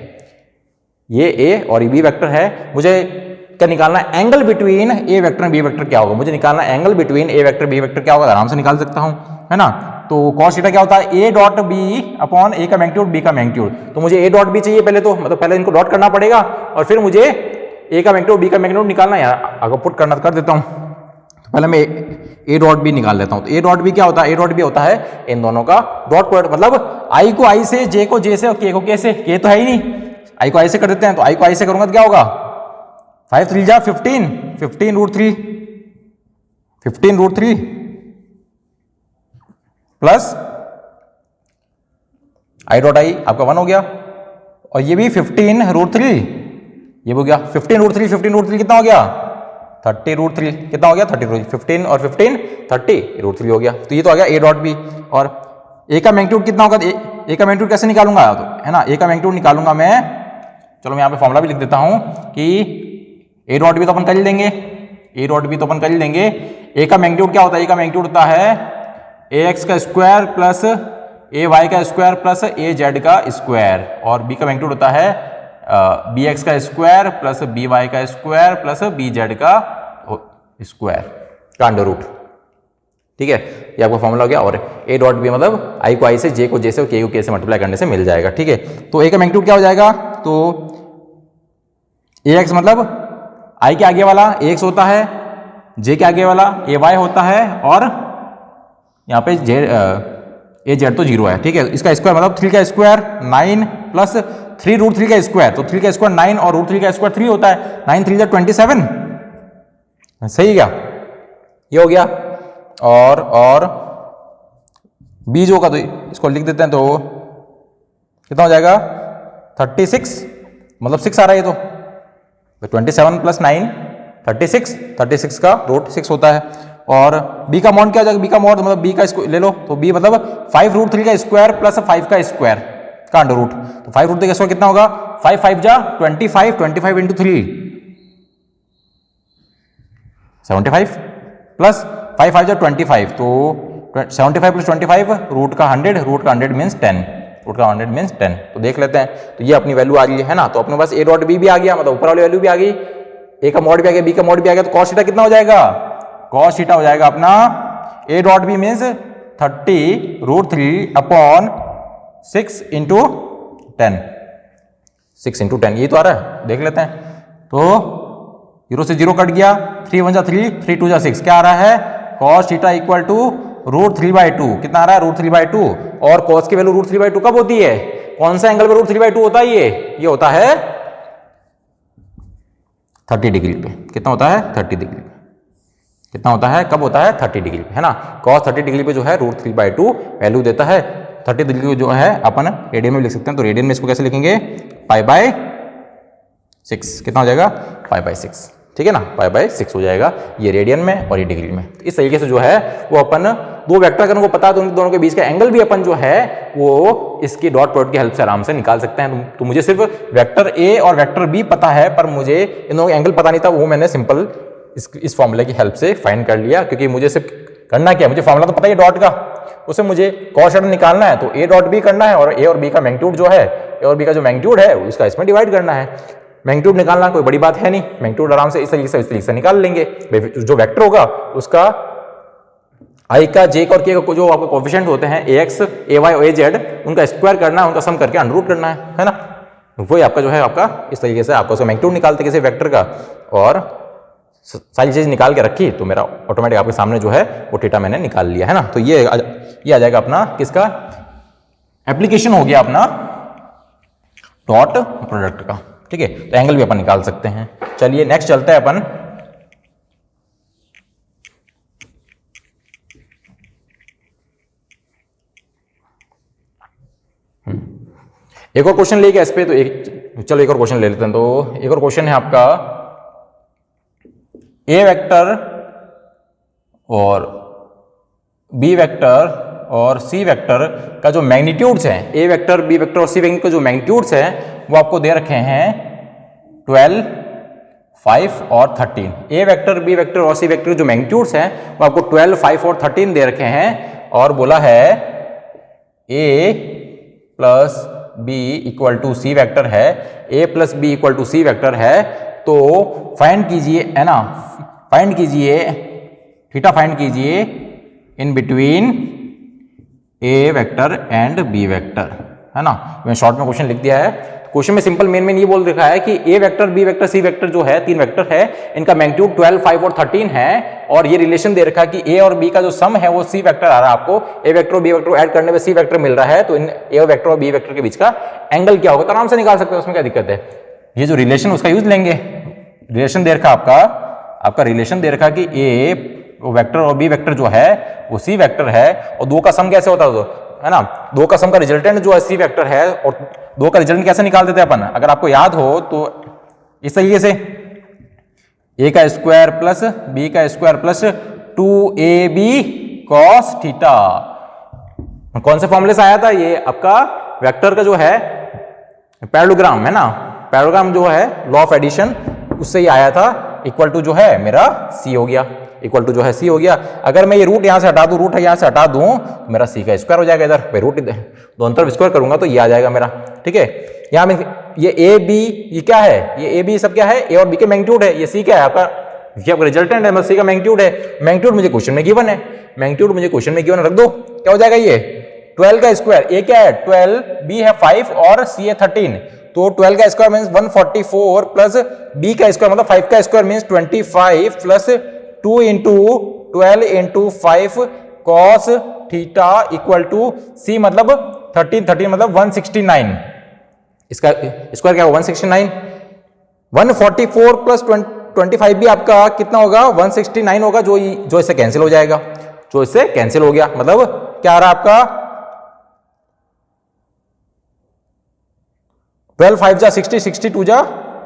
ये ए और ये बी वेक्टर है। मुझे क्या निकालना है, angle between A vector B vector क्या होगा। मुझे निकालना angle between A vector B vector क्या होगा, आराम से निकाल सकता हूं, है ना। तो cos थीटा क्या होता है, ए डॉट बी अपॉन ए का मैग्नीट्यूड, बी का मैग्नीट्यूड। तो मुझे ए डॉट बी चाहिए पहले, तो मतलब पहले इनको डॉट करना पड़ेगा और फिर मुझे ए का मैग्नीट्यूड, बी का मैग्नीट्यूड निकालना है। अगर पुट करना कर देता हूं, तो पहले मैं ए डॉट बी निकाल लेता हूं। तो ए डॉट बी क्या होता है, ए डॉट बी होता है इन दोनों का डॉट प्रोडक्ट, मतलब आई को आई से, जे को जे से और के को के से। के तो है ही नहीं, आई को आई से कर देते हैं। तो आई को आई से करूंगा तो क्या होगा, 5 3 जा 15, 15√3, 15√3 प्लस आई डॉट आई आपका 1 हो गया, और ये भी 15√3, ये हो गया 15√3, 15√3 कितना हो गया 30√3, कितना हो गया 30√3, 15 और 15 30√3 हो गया। तो ये तो आ गया ए डॉट बी। और ए का मैग्नीट्यूड कितना होगा, ए का मैग्नीट्यूड कैसे निकालूंगा, तो है ना, ए का मैग्नीट्यूड निकालूंगा मैं, चलो मैं यहाँ पे फॉर्मूला भी लिख देता हूं कि ए डॉट बी तो अपन कर ही लेंगे, ए डॉट बी तो अपन कर ही लेंगे। ए का मैग्नीट्यूड क्या होता है, ए का मैग्नीट्यूड होता है ए एक्स का स्क्वायर प्लस ए वाई का स्क्वायर प्लस ए जेड का स्क्वायर, और बी का मैग्नीट्यूड होता है बी एक्स का स्क्वायर प्लस बी वाई का स्क्वायर प्लस बी जेड का स्क्वायर का अंडर रूट, ठीक है। ये आपका फॉर्मूला हो गया। और ए डॉट बी मतलब आई को आई से, जे को जे से और के को के से मल्टीप्लाई करने से मिल जाएगा, ठीक है। तो ए का मैग्नीट्यूड क्या हो जाएगा, तो ए एक्स मतलब आई के आगे वाला ए एक्स होता है, जे के आगे वाला ए वाई होता है, और यहाँ पे ए जेड तो 0 है, ठीक है। इसका स्क्वायर मतलब 3 का स्क्वायर 9 प्लस 3√3 का स्क्वायर, तो 3 का स्क्वायर 9 और √3 का स्क्वायर 3 होता है। 9 3 27, सही क्या, ये हो गया। और बी जो का, तो इसको लिख देते हैं, तो कितना हो जाएगा 36, मतलब 6 आ रहा है ये तो 27 प्लस 9 36, 36 का √6 होता है। और बी का मॉड क्या हो जाएगा, बी का मॉड मतलब बी का ले लो, तो बी मतलब 5√3 का स्क्वायर प्लस 5 का स्क्वायर का अंडर रूट। तो 5√3 का स्क्वायर कितना होगा, 5 5 जा 25, 25 इंटू 3 75 प्लस 5 5 जा 25, तो 75 प्लस 25 रूट का 100, रूट का 100 मीन्स 10, रूट का 100 मीन्स 10। तो देख लेते हैं, तो ये अपनी वैल्यू आ गई है ना, तो अपने पास ए डॉट बी भी आ गया, मतलब ऊपर वाली वैल्यू भी आ गई, ए का मॉड भी आ गया, बी का मॉड भी आ गया, तो कॉस थीटा कितना हो जाएगा, कॉस थीटा हो जाएगा अपना A dot B means 30√3/6 into 10, 6 into 10, यही तो आ रहा है, देख लेते हैं। तो 0 से 0 कट गया, 3 1 जा 3, 3 2 जा 6, क्या आ रहा है, cos थीटा इक्वल टू √3/2, कितना आ रहा है, √3/2, और cos की वैल्यू √3/2 कब होती है, कौन सा एंगल पे √3/2 होता है, ये होता है 30 डिग्री पे, कितना होता है 30 डिग्री पे, कितना होता है, कब होता है 30 डिग्री पे, है ना, cos 30 डिग्री पे जो है √3/2 वैल्यू देता है। 30 डिग्री को जो है अपन रेडियन में लिख सकते हैं, तो रेडियन में इसको कैसे लिखेंगे, π/6, कितना हो जाएगा, π/6, ठीक है ना, π/6 हो जाएगा, ये रेडियन में और ये डिग्री में। तो इस तरीके से जो है वो अपन दो वेक्टर अगर उनको पता है तो उन दोनों के बीच का एंगल भी अपन जो है वो इसकी डॉट प्रोडक्ट की हेल्प से आराम से निकाल सकते हैं। तो मुझे सिर्फ वेक्टर ए और वेक्टर बी पता है, पर मुझे इन दोनों का एंगल पता नहीं था, वो मैंने सिंपल इस फॉर्मूले की हेल्प से फाइंड कर लिया, क्योंकि मुझे सिर्फ करना क्या, मुझे फॉर्मूला तो पता ही डॉट का, उससे मुझे कॉस थीटा निकालना है, तो ए डॉट बी करना है और ए और बी का मैग्नीट्यूड जो है, ए और बी का जो मैग्नीट्यूड है उसका इसमें डिवाइड करना है। मैग्नीट्यूड निकालना कोई बड़ी बात है नहीं, मैग्नीट्यूड आराम से इस तरीके से निकाल लेंगे। जो वेक्टर होगा उसका आई का, जे का और के का जो आपके कोएफिशिएंट होते हैं, ए एक्स, ए वाई और ए जेड, उनका स्क्वायर करना है, उनका सम करके अंडररूट करना है ना, वही आपका जो है आपका इस तरीके से आपका उसका मैग्नीट्यूड निकालते किसी वेक्टर का, और सारी चीज निकाल के रखी तो मेरा ऑटोमेटिक आपके सामने जो है वो थीटा मैंने निकाल लिया, है ना। तो ये आ जाएगा अपना किसका एप्लीकेशन हो गया अपना डॉट प्रोडक्ट का, ठीक है। तो एंगल भी अपन निकाल सकते हैं। चलिए नेक्स्ट चलते हैं अपन एक और क्वेश्चन लेके इस पे, तो चलो एक और क्वेश्चन ले लेते हैं। तो एक और क्वेश्चन है आपका, ए वेक्टर और बी वेक्टर और सी वेक्टर का जो मैग्नीट्यूड्स हैं, ए वेक्टर, बी वेक्टर और सी वेक्टर के जो मैग्नीट्यूड्स हैं वो आपको दे रखे हैं 12, 5 और 13। ए वेक्टर, बी वेक्टर और सी वेक्टर के जो मैग्नीट्यूड्स हैं वो आपको 12, 5 और 13 दे रखे हैं, और बोला है A plus B equal to C vector है, A plus B equal to C vector है। तो फाइंड कीजिए, है ना, फाइंड कीजिए थीटा, फाइंड कीजिए in between A vector and B vector, है ना। मैंने शॉर्ट में क्वेश्चन लिख दिया है। क्वेश्चन में सिंपल मेन ये बोल रखा है कि ए vector, B vector, C vector जो है, तीन वेक्टर है, इनका मैग्नीट्यूड 12, 5 और 13 है, और ये रिलेशन दे रखा है कि ए और बी का जो सम है वो सी वेक्टर आ रहा है आपको, ए वेक्टर और बी वेक्टर ऐड करने में सी वेक्टर मिल रहा है, तो इन ए वेक्टर और बी वेक्टर के बीच का एंगल क्या होगा, तो आराम से निकाल सकते हैं, उसमें क्या दिक्कत है। ये जो रिलेशन उसका यूज लेंगे, रिलेशन दे रखा आपका रिलेशन दे रखा कि ए वेक्टर और बी वेक्टर जो है वो सी वेक्टर है, और दो का सम कैसे होता है ना, दो का सम का रिजल्टेंट जो है सी वेक्टर है, और दो का रिजल्टेंट कैसे निकाल देते हैं अपन, अगर आपको याद हो तो इस तरीके से ए का स्क्वायर प्लस बी का square plus 2ab cos theta. कौन से फॉर्मूले से आया था ये, आपका वेक्टर का जो है पैरेललोग्राम, है ना, पैरेललोग्राम जो है लॉ ऑफ एडिशन, उससे ही आया था, इक्वल टू जो है मेरा सी हो गया, इक्वल टू जो है सी हो गया। अगर मैं ये रूट यहां से हटा दूं, रूट यहां से हटा दूं, तो मेरा सी का स्क्वायर हो जाएगा इधर, मैं रूट दोनों तरफ स्क्वायर करूंगा तो ये आ जाएगा मेरा, ठीक है। यहां में ये ए बी, ये क्या है, ये ए बी सब क्या है, ए और बी के मैग्नीट्यूड है, ये सी क्या है आपका, ये आपका रिजल्टेंट है, सी का मैग्नीट्यूड है। मैग्नीट्यूड मुझे क्वेश्चन में गिवन है, मैग्नीट्यूड मुझे क्वेश्चन में गिवन है, रख दो, क्या हो जाएगा ये 12 का स्क्वायर, ए क्या है 12, बी है 5 और सी है 13, तो 12 का स्क्वायर मींस 144 प्लस बी का स्क्वायर मतलब 5 का square means 25 plus 2 into 12 into 5 cos theta equal to C मतलब 13 मतलब 169, इसका स्क्वायर क्या होगा 169, 144 प्लस 25 भी आपका कितना होगा 169 होगा, जो इससे कैंसिल हो जाएगा, जो इससे कैंसिल हो गया, मतलब क्या आ रहा है आपका 12 5 जा 60, 62 जा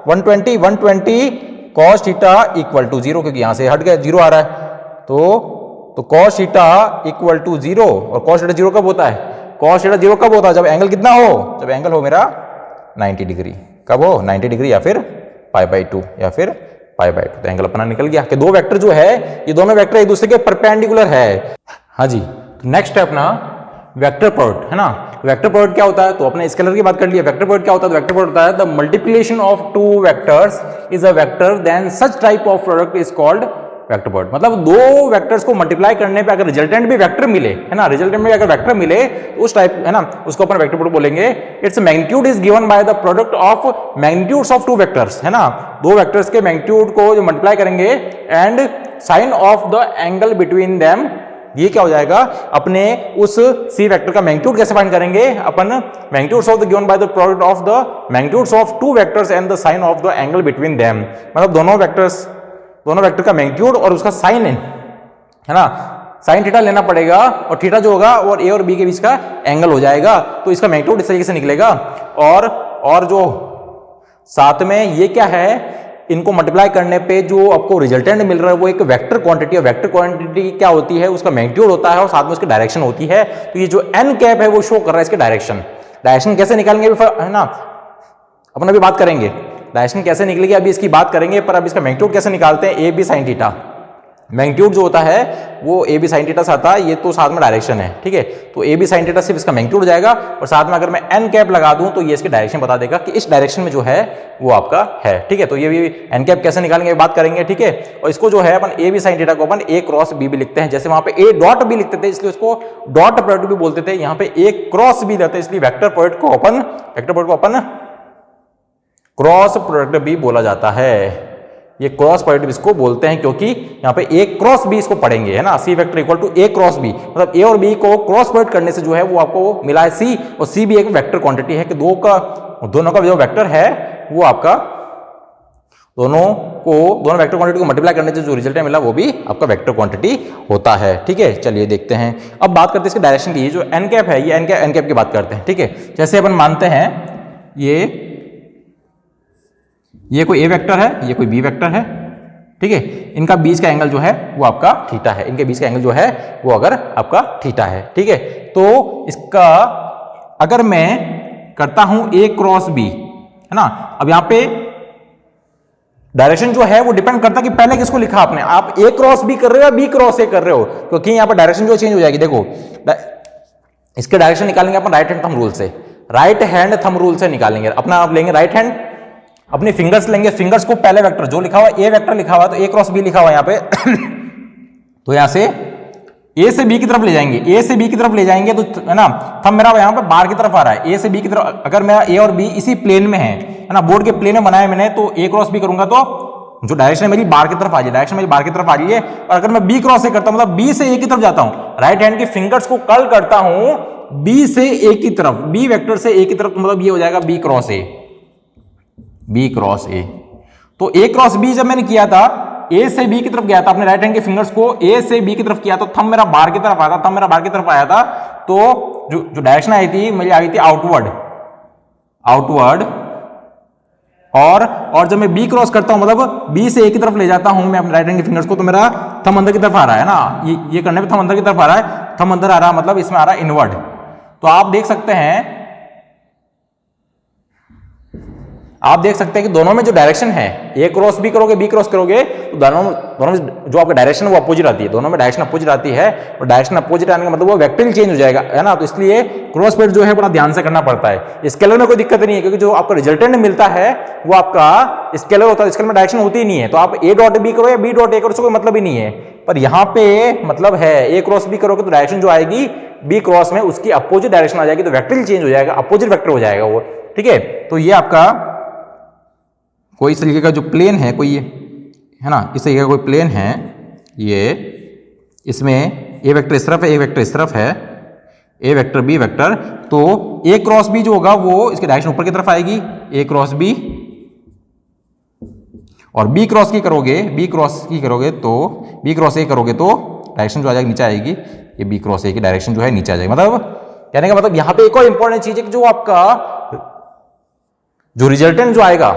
120 cos थीटा इक्वल टू 0, क्योंकि यहां से हट गया, 0 आ रहा है, तो cos थीटा इक्वल टू 0, और cos थीटा 0 कब होता है, cos थीटा 0 कब होता है, जब एंगल कितना हो, जब एंगल हो मेरा 90 डिग्री, कब हो 90 डिग्री, या फिर π/2, या फिर π/2, तो एंगल अपना निकल गया कि दो वेक्टर जो है ये दोनों वेक्टर एक दूसरे के परपेंडिकुलर है। हाँ जी, तो नेक्स्ट है अपना वेक्टर प्रोडक्ट, है ना। वेक्टर प्रोडक्ट क्या होता है, तो अपने स्केलर की बात कर लिया। वेक्टर प्रोडक्ट क्या होता है, वेक्टर प्रोडक्ट होता है the multiplication of two vectors is a vector, then such type of product is called vector product. मतलब दो वेक्टर्स को मल्टीप्लाई करने पे अगर रिजल्टेंट भी वेक्टर मिले, है ना, रिजल्टेंट में अगर वेक्टर मिले तो उस टाइप, है ना, उसको अपन वेक्टर प्रोडक्ट बोलेंगे। Its magnitude is given by the product of magnitudes of two vectors, है ना, दो वेक्टर्स के मैग्नीट्यूड को जो मल्टीप्लाई करेंगे and sine of the angle between them, ये क्या हो जाएगा, अपने उस सी वेक्टर का मैग्नीट्यूड कैसे फाइंड करेंगे अपन, magnitudes of the given by the product of the magnitudes of two vectors and the sine of the angle between them. मतलब दोनों वेक्टर का मैग्नीट्यूड और उसका साइन, है ना, साइन थीटा लेना पड़ेगा और थीटा जो होगा और ए और बी के बीच का एंगल हो जाएगा, तो इसका मैग्नीट्यूड इस तरीके से निकलेगा। और जो साथ में ये क्या है, इनको मल्टीप्लाई करने पे जो आपको रिजल्टेंट मिल रहा है वो एक वेक्टर क्वांटिटी है। वेक्टर क्वांटिटी क्या होती है, उसका मैग्नीट्यूड होता है और साथ में उसकी डायरेक्शन होती है। तो ये जो एन कैप है वो शो कर रहा है इसके डायरेक्शन कैसे निकालेंगे, है ना, अपन अभी बात करेंगे डायरेक्शन कैसे निकलेगी, अभी इसकी बात करेंगे। पर अब इसका मैग्नीट्यूड कैसे निकालते हैं, A B sine theta, magnitude जो होता है वो ए बी साइन थीटा से आता है, ये तो साथ में डायरेक्शन है, ठीक है। तो ए बी साइन थीटा सिर्फ इसका मैग्नीट्यूड हो जाएगा और साथ में अगर मैं एन कैप लगा दूं तो ये इसकी डायरेक्शन बता देगा कि इस डायरेक्शन में जो है वो आपका है, ठीक है। तो ये भी एन कैप कैसे निकालेंगे बात करेंगे, ठीक है। और इसको जो है अपन ए बी साइन थीटा को अपन ए क्रॉस बी भी लिखते हैं, जैसे वहां पे ए डॉट बी लिखते थे इसलिए उसको डॉट प्रोडक्ट भी बोलते थे, यहाँ पे ए क्रॉस बी रहते हैं इसलिए वेक्टर प्रोडक्ट को अपन क्रॉस प्रोडक्ट भी बोला जाता है। ये क्रॉस प्रोडक्ट इसको बोलते हैं क्योंकि यहाँ पे ए क्रॉस बी इसको पढ़ेंगे, है ना, C vector equal to A cross B, मतलब ए और बी को क्रॉस प्रोडक्ट करने से जो है वो आपको मिला है सी, और सी भी एक वेक्टर क्वांटिटी है कि दोनों का जो वेक्टर है वो आपका दोनों वेक्टर क्वांटिटी को मल्टीप्लाई करने से जो रिजल्ट मिला वो भी आपका वेक्टर क्वांटिटी होता है, ठीक है। चलिए देखते हैं, अब बात करते हैं इसके डायरेक्शन की। ये जो एन कैप है, ये एन कैप की बात करते हैं, ठीक है। जैसे अपन मानते हैं ये कोई ए वेक्टर है, ये कोई बी वेक्टर है, ठीक है। इनका बीच का एंगल जो है वो आपका थीटा है, इनके बीच का एंगल जो है वो अगर आपका थीटा है, ठीक है। तो इसका अगर मैं करता हूं ए क्रॉस बी, है ना, अब यहां पे डायरेक्शन जो है वो डिपेंड करता है कि पहले किसको लिखा आपने, आप ए क्रॉस बी कर रहे हो या बी क्रॉस ए कर रहे हो, क्योंकि यहां पर डायरेक्शन जो चेंज हो जाएगी। देखो इसके डायरेक्शन निकालेंगे अपन राइट हैंड थंब रूल से, राइट हैंड थंब रूल से निकालेंगे अपना। आप लेंगे राइट हैंड, अपनी फिंगर्स लेंगे, फिंगर्स को पहले वेक्टर जो लिखा हुआ ए वेक्टर लिखा हुआ तो ए क्रॉस बी लिखा हुआ यहाँ पे तो यहां से ए से बी की तरफ ले जाएंगे, ए से बी की तरफ ले जाएंगे तो, है ना, थंब मेरा यहां पे बाहर की तरफ आ रहा है, ए से बी की तरफ। अगर मेरा ए और बी इसी प्लेन में है ना, बोर्ड के प्लेन में बनाया मैंने, तो ए क्रॉस बी करूंगा तो जो डायरेक्शन है मेरी बाहर की तरफ आ जाए, डायरेक्शन मेरी बाहर की तरफ आ रही है। और अगर मैं बी क्रॉस से करता हूं, मतलब बी से ए की तरफ जाता हूं, राइट हैंड की फिंगर्स को कर्ल करता हूं बी से ए की तरफ, बी वेक्टर से ए की तरफ, तो मतलब ये हो जाएगा B cross A, B cross A. तो ए क्रॉस बी जब मैंने किया था, ए से बी की तरफ गया था, अपने राइट हैंड के फिंगर्स को ए से बी की तरफ किया, तो थंब मेरा बाहर की तरफ आया था, थंब मेरा बाहर की तरफ आया था, तो जो डायरेक्शन आई थी मेरी आई थी आउटवर्ड। और जब मैं बी क्रॉस करता हूं, मतलब बी से ए की तरफ ले जाता हूं मैं अपने राइट हैंड के फिंगर्स को, तो मेरा थंब अंदर की तरफ आ रहा है ना, ये करने पे थंब अंदर की तरफ आ रहा है, थंब अंदर आ रहा है मतलब इसमें आ रहा है इनवर्ड। तो आप देख सकते हैं कि दोनों में जो डायरेक्शन है, ए क्रॉस बी करोगे, बी क्रॉस करोगे, तो दोनों में जो आपका डायरेक्शन है वो अपोजिट आती है, दोनों में डायरेक्शन अपोजिट आती है, और डायरेक्शन अपोजिट आने का मतलब वो वेक्टर चेंज हो जाएगा, है ना। तो इसलिए क्रॉस प्रोडक्ट जो है बड़ा ध्यान से करना पड़ता है। स्केलर में कोई दिक्कत नहीं है, क्योंकि जो आपका रिजल्टेंट मिलता है वो आपका स्केलर होता है, स्केलर में डायरेक्शन होती ही नहीं है, तो आप ए डॉट बी करो या बी डॉट ए करो, कोई मतलब ही नहीं है। पर यहाँ पे मतलब है, ए क्रॉस बी करोगे तो डायरेक्शन जो आएगी बी क्रॉस में उसकी अपोजिट डायरेक्शन आ जाएगी, तो वेक्टर चेंज हो जाएगा, अपोजिट वेक्टर हो जाएगा वो, ठीक है। तो ये आपका कोई इस तरीके का जो प्लेन है, कोई ये, है ना, इस तरीके का कोई प्लेन है, ये इसमें ए वेक्टर इस तरफ है, ए वेक्टर इस तरफ है, ए वेक्टर बी वेक्टर, तो ए क्रॉस बी जो होगा वो इसके डायरेक्शन ऊपर की तरफ आएगी, ए क्रॉस बी, और बी क्रॉस की करोगे तो बी क्रॉस ए करोगे तो डायरेक्शन जो आ जाएगी नीचे आएगी, ये बी क्रॉस ए की डायरेक्शन जो है नीचे आ जाएगी। मतलब कहने का मतलब यहाँ पे एक और इंपॉर्टेंट चीज है कि जो आपका जो रिजल्टेंट जो आएगा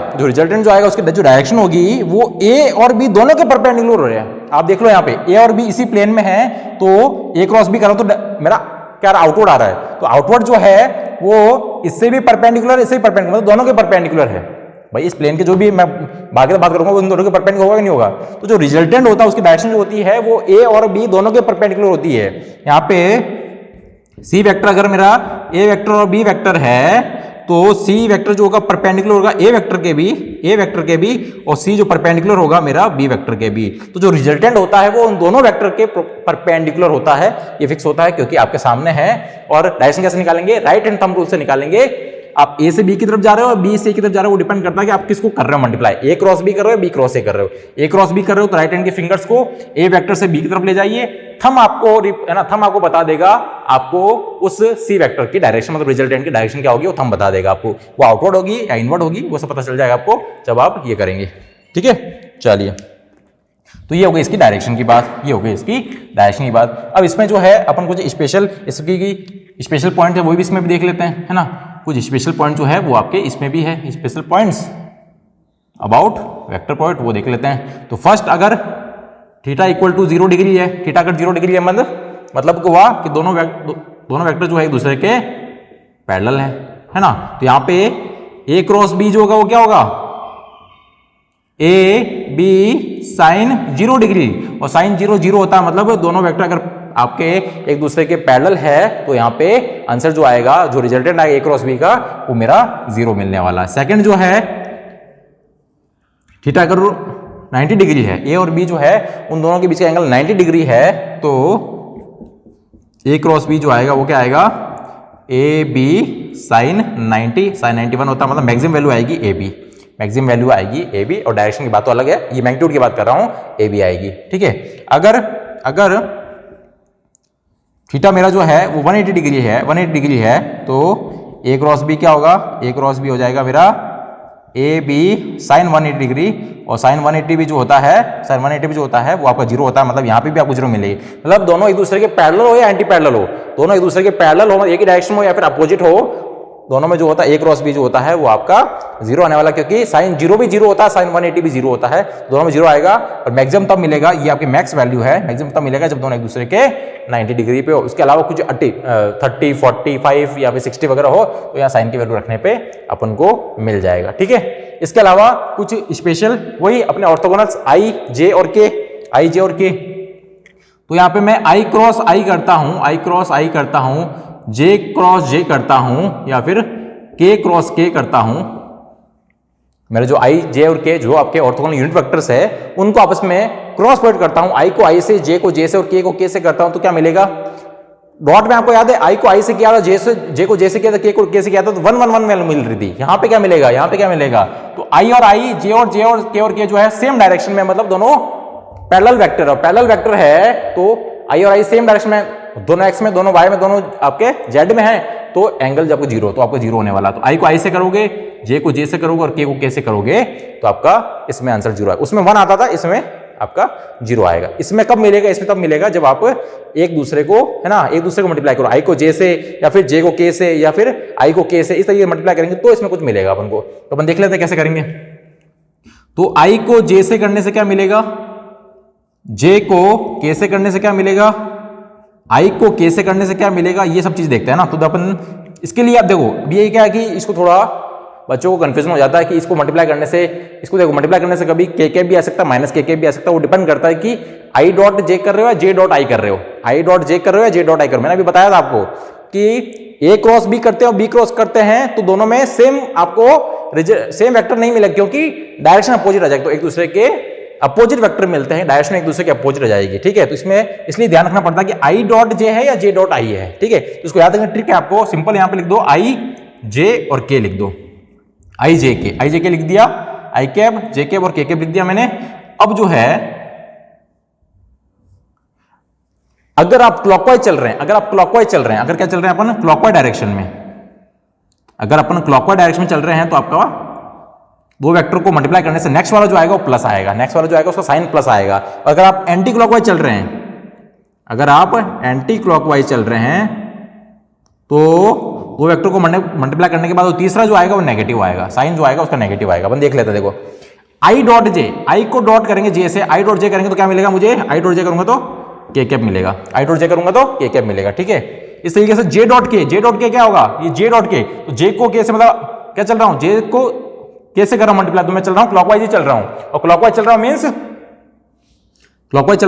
उसकी जो डायरेक्शन होगी वो ए और बी दोनों के परपेंडिकुलर हो रहे हैं। आप देख लो यहाँ पे ए और बी इसी प्लेन में है, तो ए क्रॉस बी करो तो मेरा क्या आउटवर्ड आ रहा है, तो आउटवर्ड जो है वो इससे भी परपेंडिकुलर, इससे भी परपेंडिकुलर, मतलब दोनों के परपेंडिकुलर है। भाई इस प्लेन के जो भी मैं बाकी बात करूंगा उन दोनों के परपेंडिकुलर होगा कि नहीं होगा, तो जो रिजल्टेंट होता है उसकी डायरेक्शन जो होती है वो ए और बी दोनों के परपेंडिकुलर होती है। यहाँ पे सी वेक्टर अगर मेरा ए वेक्टर और बी वेक्टर है तो सी वेक्टर जो होगा परपेंडिकुलर होगा ए वेक्टर के भी और सी जो परपेंडिकुलर होगा मेरा बी वेक्टर के भी। तो जो रिजल्टेंट होता है वो उन दोनों वेक्टर के परपेंडिकुलर होता है, ये फिक्स होता है क्योंकि आपके सामने है। और डायरेक्शन कैसे निकालेंगे? राइट हैंड थंब रूल से निकालेंगे। आप ए से बी की तरफ जा रहे हो और बी से ए की तरफ जा रहे हो, वो डिपेंड करता है कि आप किसको कर रहे हो मल्टीप्लाई। ए क्रॉस बी कर रहे हो, बी क्रॉस ए कर रहे हो। ए क्रॉस बी कर रहे हो तो राइट हैंड के फिंगर्स को ए वेक्टर से बी की तरफ ले जाइए। थंब आपको है ना, थंब आपको बता देगा आपको उस सी वेक्टर की डायरेक्शन, मतलब रिजल्टेंट की डायरेक्शन क्या होगी, वो थंब बता देगा आपको। वो आउटवर्ड होगी या इनवर्ड होगी वो सब पता चल जाएगा आपको जब आप ये करेंगे। ठीक है, चलिए, तो ये हो गई इसकी डायरेक्शन की बात, ये हो गई इसकी डायरेक्शन की बात। अब इसमें जो है अपन कुछ स्पेशल इसकी स्पेशल पॉइंट है वो भी इसमें भी देख लेते हैं, है ना। कुछ स्पेशल पॉइंट जो है वो आपके इसमें भी है, special points about vector point, वो देख लेते हैं। तो फर्स्ट, अगर थीटा इक्वल टू 0 डिग्री है, थीटा अगर 0 डिग्री है मतलब हुआ कि दोनों वेक्टर जो है एक दूसरे के पैरेलल है ना। तो यहां पे ए क्रॉस बी जो होगा वो क्या होगा, ए बी साइन 0 डिग्री, और साइन 0 0 होता है मतलब दोनों वेक्टर अगर आपके एक दूसरे के पैरेलल है तो यहाँ पे आंसर जो आएगा, जो रिजल्टेंट आएगा ए क्रॉस बी का, वो मेरा 0 मिलने वाला है। सेकंड जो है थीटा अगर 90 डिग्री है, ए और बी जो है उन दोनों के बीच का एंगल 90 डिग्री है, तो ए क्रॉस बी जो आएगा वो क्या आएगा, ए बी साइन 90, साइन 91 होता है मतलब मैक्सिमम वैल्यू आएगी ए बी, मैक्सिमम वैल्यू आएगी ए बी। और डायरेक्शन की बात तो अलग है, ये मैग्नीट्यूड की बात कर रहा हूं, ए बी आएगी। ठीक है, अगर थीटा मेरा जो है वो 180 डिग्री है तो ए क्रॉस बी क्या होगा, ए क्रॉस बी हो जाएगा मेरा ए बी साइन 180 डिग्री, और साइन 180 भी जो होता है वो आपका 0 होता है, मतलब यहाँ पे भी आपको 0 मिलेगी। मतलब दोनों एक दूसरे के पैरेलल हो या एंटी पैरेलल हो, दोनों एक दूसरे के पैरेलल हो, एक ही डायरेक्शन हो या फिर अपोजिट हो, दोनों में जो होता है ए क्रॉस बी जो होता है वो आपका 0 आने वाला, क्योंकि साइन 0 भी 0 होता है, साइन 180 भी 0 होता है, दोनों में 0 आएगा। और मैक्सिमम तब मिलेगा, ये आपकी मैक्स वैल्यू है, मैक्सिमम तब मिलेगा जब दोनों एक दूसरे के 90 डिग्री पे हो। उसके अलावा कुछ 30, 45 या फिर 60 वगैरह हो तो यहाँ साइन की वैल्यू रखने पे अपन को मिल जाएगा। ठीक है, इसके अलावा कुछ स्पेशल वही अपने ऑर्थोगोनल्स आई जे और के, तो यहाँ पे मैं आई क्रॉस आई करता हूं, जे क्रॉस जे करता हूं, या फिर के क्रॉस के करता हूं। मेरे जो आई जे और के जो आपके ऑर्थोगोनल यूनिट वेक्टर्स है उनको आपस में क्रॉस प्रोडक्ट करता हूं, आई को आई से, जे को जे से और के को के से करता हूं, तो क्या मिलेगा। डॉट में आपको याद है आई को आई से किया था, जे को जे से किया था, के को के से किया था, तो 1 1 1 वैल्यू मिल रही थी। यहाँ पे क्या मिलेगा, तो आई और आई, जे और के जो है सेम डायरेक्शन में, मतलब दोनों पैरेलल वेक्टर है तो आई और आई सेम डायरेक्शन में, दोनों एक्स में, दोनों वाई में, दोनों आपके जेड में है, तो एंगल जब 0 तो आपको 0 होने वाला। तो आई को आई से करोगे, जे को जे से करोगे और के को के से करोगे तो आपका इसमें आंसर 0 है। उसमें 1 आता था, इसमें आपका 0 आएगा। इसमें कब मिलेगा, इसमें तब मिलेगा जब आप एक दूसरे को, है ना, एक दूसरे को मल्टीप्लाई करो, आई को जे से या फिर जे को के से या फिर आई को के से, इस तरीके से मल्टीप्लाई करेंगे तो इसमें कुछ मिलेगा अपन को। तो अपन देख लेते हैं कैसे करेंगे। तो आई को जे से करने से क्या मिलेगा, जे को के से करने से क्या मिलेगा, आई को के से करने से क्या मिलेगा, ये सब चीज देखते हैं ना। तो अपन इसके लिए आप देखो, अब ये क्या है कि इसको थोड़ा बच्चों को कंफ्यूजन हो जाता है कि इसको मल्टीप्लाई करने से, इसको देखो मल्टीप्लाई करने से कभी के भी आ सकता है, माइनस के भी आ सकता है, वो डिपेंड करता है कि आई डॉट जे कर रहे हो या जे डॉट आई कर रहे हो, आई डॉट जे कर रहे हो या जे डॉट आई कर रहे हो। मैंने अभी बताया था आपको कि ए क्रॉस बी करते हैं और बी क्रॉस करते हैं तो दोनों में सेम आपको सेम वेक्टर नहीं मिलेगा, क्योंकि डायरेक्शन अपोजिट आ जाएगा, तो एक दूसरे के अपोजिट वेक्टर मिलते हैं, डायरेक्शन एक दूसरे के अपोजिट आ जाएगी। ठीक है, तो इसमें इसलिए ध्यान रखना पड़ता है कि आई डॉट जे है या जे डॉट आई है। ठीक है, तो इसको याद रखना ट्रिक है आपको, सिंपल यहां पे लिख दो आई जे और के लिख दो, आई जे के लिख दिया, आई कैप जे कैप और के कैप लिख दिया मैंने। अब जो है अगर आप क्लॉकवाइज चल रहे हैं, अगर क्या चल रहे हैं अपन क्लॉकवाइज डायरेक्शन में, अगर अपन क्लॉकवाइज डायरेक्शन में चल रहे हैं तो आपका दो वेक्टर को मल्टीप्लाई करने से नेक्स्ट वाला जो आएगा वो प्लस आएगा, नेक्स्ट वाला जो आएगा उसका साइन प्लस आएगा। अगर आप एंटी क्लॉकवाइज चल रहे हैं, अगर आप एंटी क्लॉकवाइज चल रहे हैं तो दो वेक्टर को मल्टीप्लाई करने के बाद वो तीसरा जो आएगा वो नेगेटिव आएगा, साइन जो आएगा उसका नेगेटिव आएगा। अपन देख लेते हैं, देखो I dot J, I co dot करेंगे जे से, आई डॉट जे करेंगे तो क्या मिलेगा मुझे, आई डॉट जे करूंगा तो के कैप मिलेगा, आई डॉट जे करूंगा तो के कैप मिलेगा। ठीक है, इस तरीके से जे डॉट के क्या होगा, ये जे डॉट के, तो जे को के से मतलब क्या चल रहा हूं, जे को के से कर रहा हूं मल्टीप्लाई, तो मैं चल रहा हूं क्लॉकवाइज ही चल रहा हूं, और क्लॉकवाइज चल रहा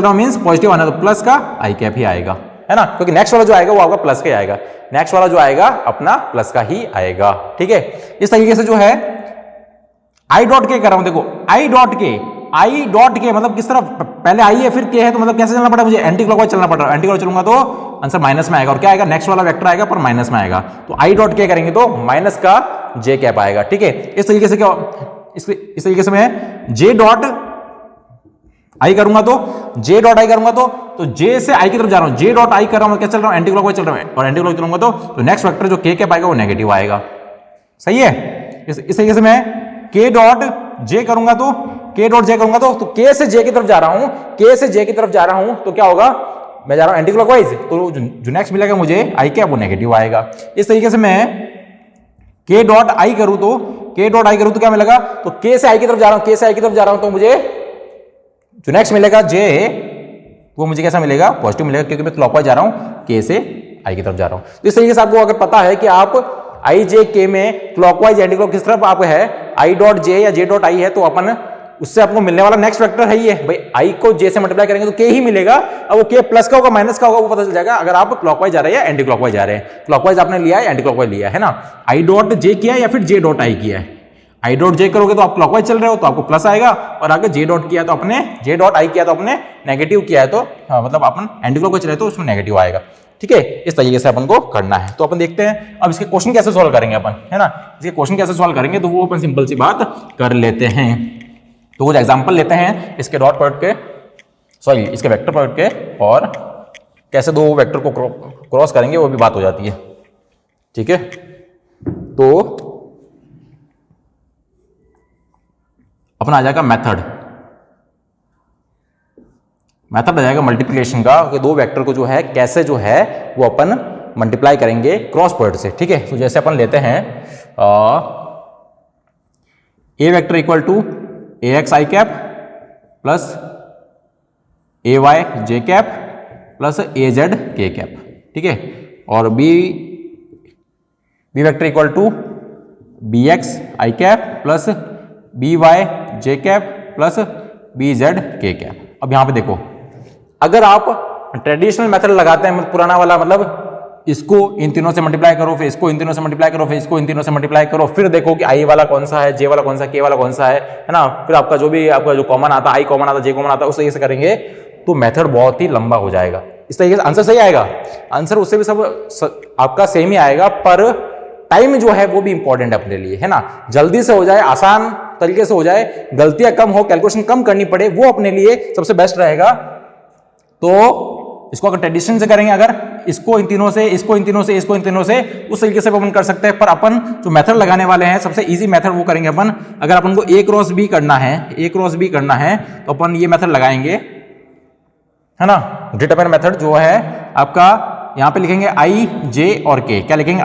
हूं मींस पॉजिटिव आना, तो प्लस का आई कैप ही आएगा। है ना, क्योंकि नेक्स्ट वाला जो आएगा वो आपका प्लस का ही आएगा, नेक्स्ट वाला जो आएगा अपना प्लस का ही आएगा। ठीक है, इस तरीके से जो है आई डॉट के कर रहा हूं, देखो आई डॉट के मतलब किस तरफ, पहले आई है फिर के है, तो मतलब कैसे चलना पड़ा मुझे, एंटी क्लॉकवाइज चलना पड़ रहा है, एंटी क्लॉकवाइज चलूंगा तो आंसर माइनस में आएगा, और क्या आएगा, नेक्स्ट वाला वेक्टर आएगा पर माइनस में आएगा, तो आई डॉट के करेंगे तो माइनस का जे कैप आएगा। ठीक है, इस तरीके से क्या, इस तरीके से मैं जे डॉट आई करूंगा तो जे डॉट आई करूंगा तो जे से आई की तरफ जा रहा हूं, जे डॉट आई कर रहा हूं, क्या चल रहा हूं, एंटी क्लॉकवाइज चल रहा है, और एंटी क्लॉकवाइज चलूंगा तो नेक्स्ट वेक्टर जो के कैप आएगा वो नेगेटिव आएगा। सही है, इस तरीके से मैं के डॉट जे करूंगा तो के डॉट जे करूंगा तो के से जे की तरफ जा रहा हूं, के से जे की तरफ जा रहा हूं तो क्या होगा, मैं जा रहा हूं एंटी क्लॉकवाइज, तो जो नेक्स्ट मिलेगा मुझे आई कैप वो नेगेटिव आएगा। इस तरीके से मैं के डॉट आई करूं तो क्या मिलेगा, तो के से आई की तरफ जा रहा हूं, के से आई की तरफ जा रहा हूं तो मुझे जो नेक्स्ट मिलेगा जे वो मुझे कैसा मिलेगा, पॉजिटिव मिलेगा, क्योंकि मैं क्लॉकवाइज जा रहा हूं, के से आई की तरफ जा रहा हूं। तो इस तरीके से आपको अगर पता है कि आप आई जे के में क्लॉकवाइज एंटी क्लॉक किस तरफ आप है, आई डॉट जे या जे डॉट आई है, तो अपन उससे आपको मिलने वाला नेक्स्ट वेक्टर है ये भाई, आई को जे से मल्टीप्लाई करेंगे तो के ही मिलेगा, अब वो के प्लस का होगा माइनस का होगा वो पता चल जाएगा, अगर आप क्लॉकवाइज जा रहे हैं या एंटी क्लॉकवाइज जा रहे हैं, क्लॉकवाइज आपने लिया है, एंटी क्लॉकवाइज लिया है ना, आई डॉट जे किया है या फिर जे डॉट आई किया है, आई डॉट जे करोगे तो आप क्लॉकवाइज चल रहे हो तो आपको प्लस आएगा, और आगे जे डॉट किया तो अपने जे डॉट आई किया तो अपने नेगेटिव किया है, तो मतलब अपन एंटी क्लॉकवाइज चल रहे तो उसमें नेगेटिव आएगा। ठीक है, इस तरीके से अपन को करना है। तो अपन देखते हैं अब इसके क्वेश्चन कैसे सॉल्व करेंगे अपन, है ना, इसके क्वेश्चन कैसे सॉल्व करेंगे, तो वो अपन सिंपल सी बात कर लेते हैं। तो कुछ एग्जांपल लेते हैं इसके डॉट प्रोडक्ट के, सॉरी इसके वेक्टर प्रोडक्ट के, और कैसे दो वेक्टर को क्रॉस करेंगे वो भी बात हो जाती है। ठीक है, तो अपना आ जाएगा मेथड आ जाएगा मल्टीप्लिकेशन का, कि दो वेक्टर को जो है कैसे जो है वो अपन मल्टीप्लाई करेंगे क्रॉस प्रोडक्ट से। ठीक है, तो जैसे अपन लेते हैं A vector equal to A X I cap plus A Y J cap plus A Z K cap. ठीक है, और B vector equal to B X I cap plus B Y J cap plus B Z K cap. अब यहां पे देखो, अगर आप traditional method लगाते हैं, पुराना वाला, मतलब इसको इन तीनों से मल्टीप्लाई करो, फिर इसको इन तीनों से मल्टीप्लाई करो, फिर इसको इन तीनों से मल्टीप्लाई करो, फिर देखो कि आई वाला कौन सा है, जे वाला कौन सा, के वाला कौन सा है ना, फिर आपका जो भी आपका जो कॉमन आता है, आई कॉमन आता है, जे कॉमन आता है, उस तरीके से करेंगे तो मेथड बहुत ही लंबा हो जाएगा। इस तरीके से आंसर सही आएगा, आंसर उससे भी सब आपका सेम ही आएगा, पर टाइम जो है वो भी इंपॉर्टेंट है अपने लिए, है ना, जल्दी से हो जाए, आसान तरीके से हो जाए, गलतियां कम हो, कैलकुलेशन कम करनी पड़े, वो अपने लिए सबसे बेस्ट रहेगा। तो इसको अगर ट्रेडिशन से करेंगे, अगर इसको इन तीनों से, इसको इन तीनों से, इसको इन तीनों से, उस तरीके से अपन कर सकते हैं, पर अपन जो मेथड लगाने वाले हैं सबसे इजी मेथड वो करेंगे अपन। अगर अपन को ए क्रॉस बी करना है, ए क्रॉस बी करना है, तो अपन ये मेथड लगाएंगे, है ना, डिटरमिनेंट मेथड जो है आपका, यहां पे लिखेंगे आई जे और के, क्या लिखेंगे,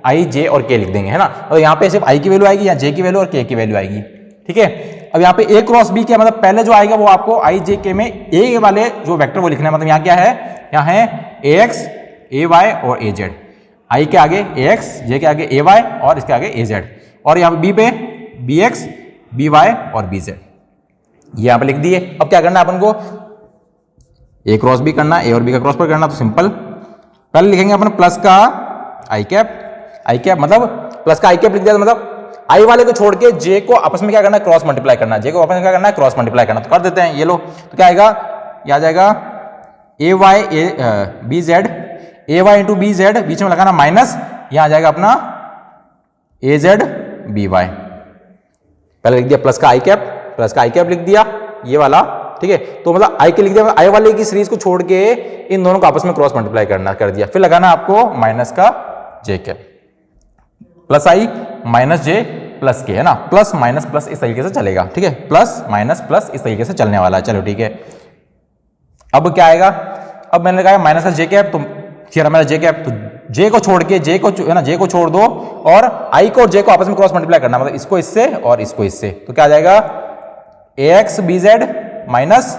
आई जे और के लिख देंगे, है ना, और यहाँ पे सिर्फ आई की वैल्यू आएगी, या जे की वैल्यू और के की वैल्यू आएगी। ठीक है, अब यहाँ पे ए क्रॉस बी क्या, मतलब पहले जो आएगा वो आपको आई जे के में ए वाले जो वेक्टर वो लिखना है, मतलब यहाँ क्या है, यहाँ है ए एक्स ए वाई और ए जेड, आई के आगे ए एक्स, जे के आगे ए वाई और इसके आगे ए जेड, और यहाँ पे बी पे बी एक्स बी वाई और बी जेड, ये यहाँ पे लिख दिए। अब क्या करना है अपन को, ए क्रॉस बी करना, ए और बी का क्रॉस पर करना, तो सिंपल पहले लिखेंगे अपन प्लस का आई कैप, मतलब प्लस का आई कैप लिख दिया, मतलब आई वाले को छोड़ के जे को आपस में क्या करना है, क्रॉस मल्टीप्लाई करना, जे को आपस में क्या करना है, क्रॉस मल्टीप्लाई करना, तो कर देते हैं। ये लो, तो क्या आएगा, ये आ जाएगा ए वाई बी जेड, ए वाई इंटू बी जेड, बीच में लगाना माइनस, यहां आ जाएगा अपना ए जेड बी वाई, पहले लिख दिया प्लस का आई कैप लिख दिया ये वाला। ठीक है, तो मतलब आई के लिख दिया, आई वाले की सीरीज को छोड़ के इन दोनों को आपस में क्रॉस मल्टीप्लाई करना कर दिया, फिर लगाना आपको माइनस का जे कैप, प्लस आई माइनस जे प्लस के, है ना, प्लस माइनस प्लस इस तरीके से चलेगा। ठीक है, प्लस माइनस प्लस इस तरीके से चलने वाला है। चलो ठीक है, अब क्या आएगा, अब मैंने लगाया माइनस का जे कैप, तो थियरम है जे कैप, तो जे को छोड़ के, जे को है ना, जे को छोड़ दो और आई को और जे को आपस में क्रॉस मल्टीप्लाई करना, मतलब इसको इससे और इसको इससे, तो क्या आ जाएगा ए एक्स बी जेड माइनस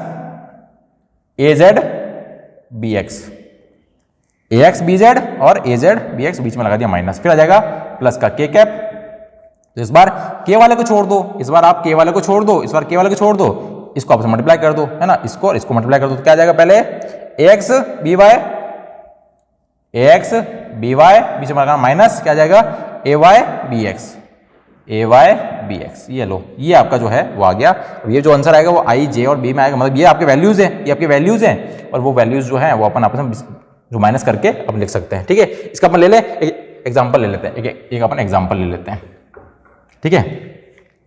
ए जेड बी एक्स, ए एक्स बी जेड और ए जेड बी एक्स, बीच में लगा दिया माइनस, फिर आ जाएगा प्लस का के कैप, तो इस बार के वाले को छोड़ दो, इस बार आप के वाले को छोड़ दो, इस बार के वाले को छोड़ दो, इसको आपस में मल्टीप्लाई कर दो, है ना, इसको और इसको मल्टीप्लाई कर दो, तो क्या आ जाएगा, पहले ए एक्स बी वाई ए एक्स बी वाई, बीच में लगाना माइनस, क्या जाएगा ए वाई बी एक्स, ए वाई बी एक्स। ये लो, ये आपका जो है वो आ गया। ये जो आंसर आएगा वो आई जे और बी में आएगा, मतलब ये आपके वैल्यूज हैं, ये आपके वैल्यूज हैं, और वो वैल्यूज जो हैं वो अपन आपस में जो माइनस करके अपन लिख सकते हैं। ठीक है, इसका अपन ले लें एग्जाम्पल ले लेते हैं, एक अपन एग्जाम्पल ले लेते हैं। ठीक है,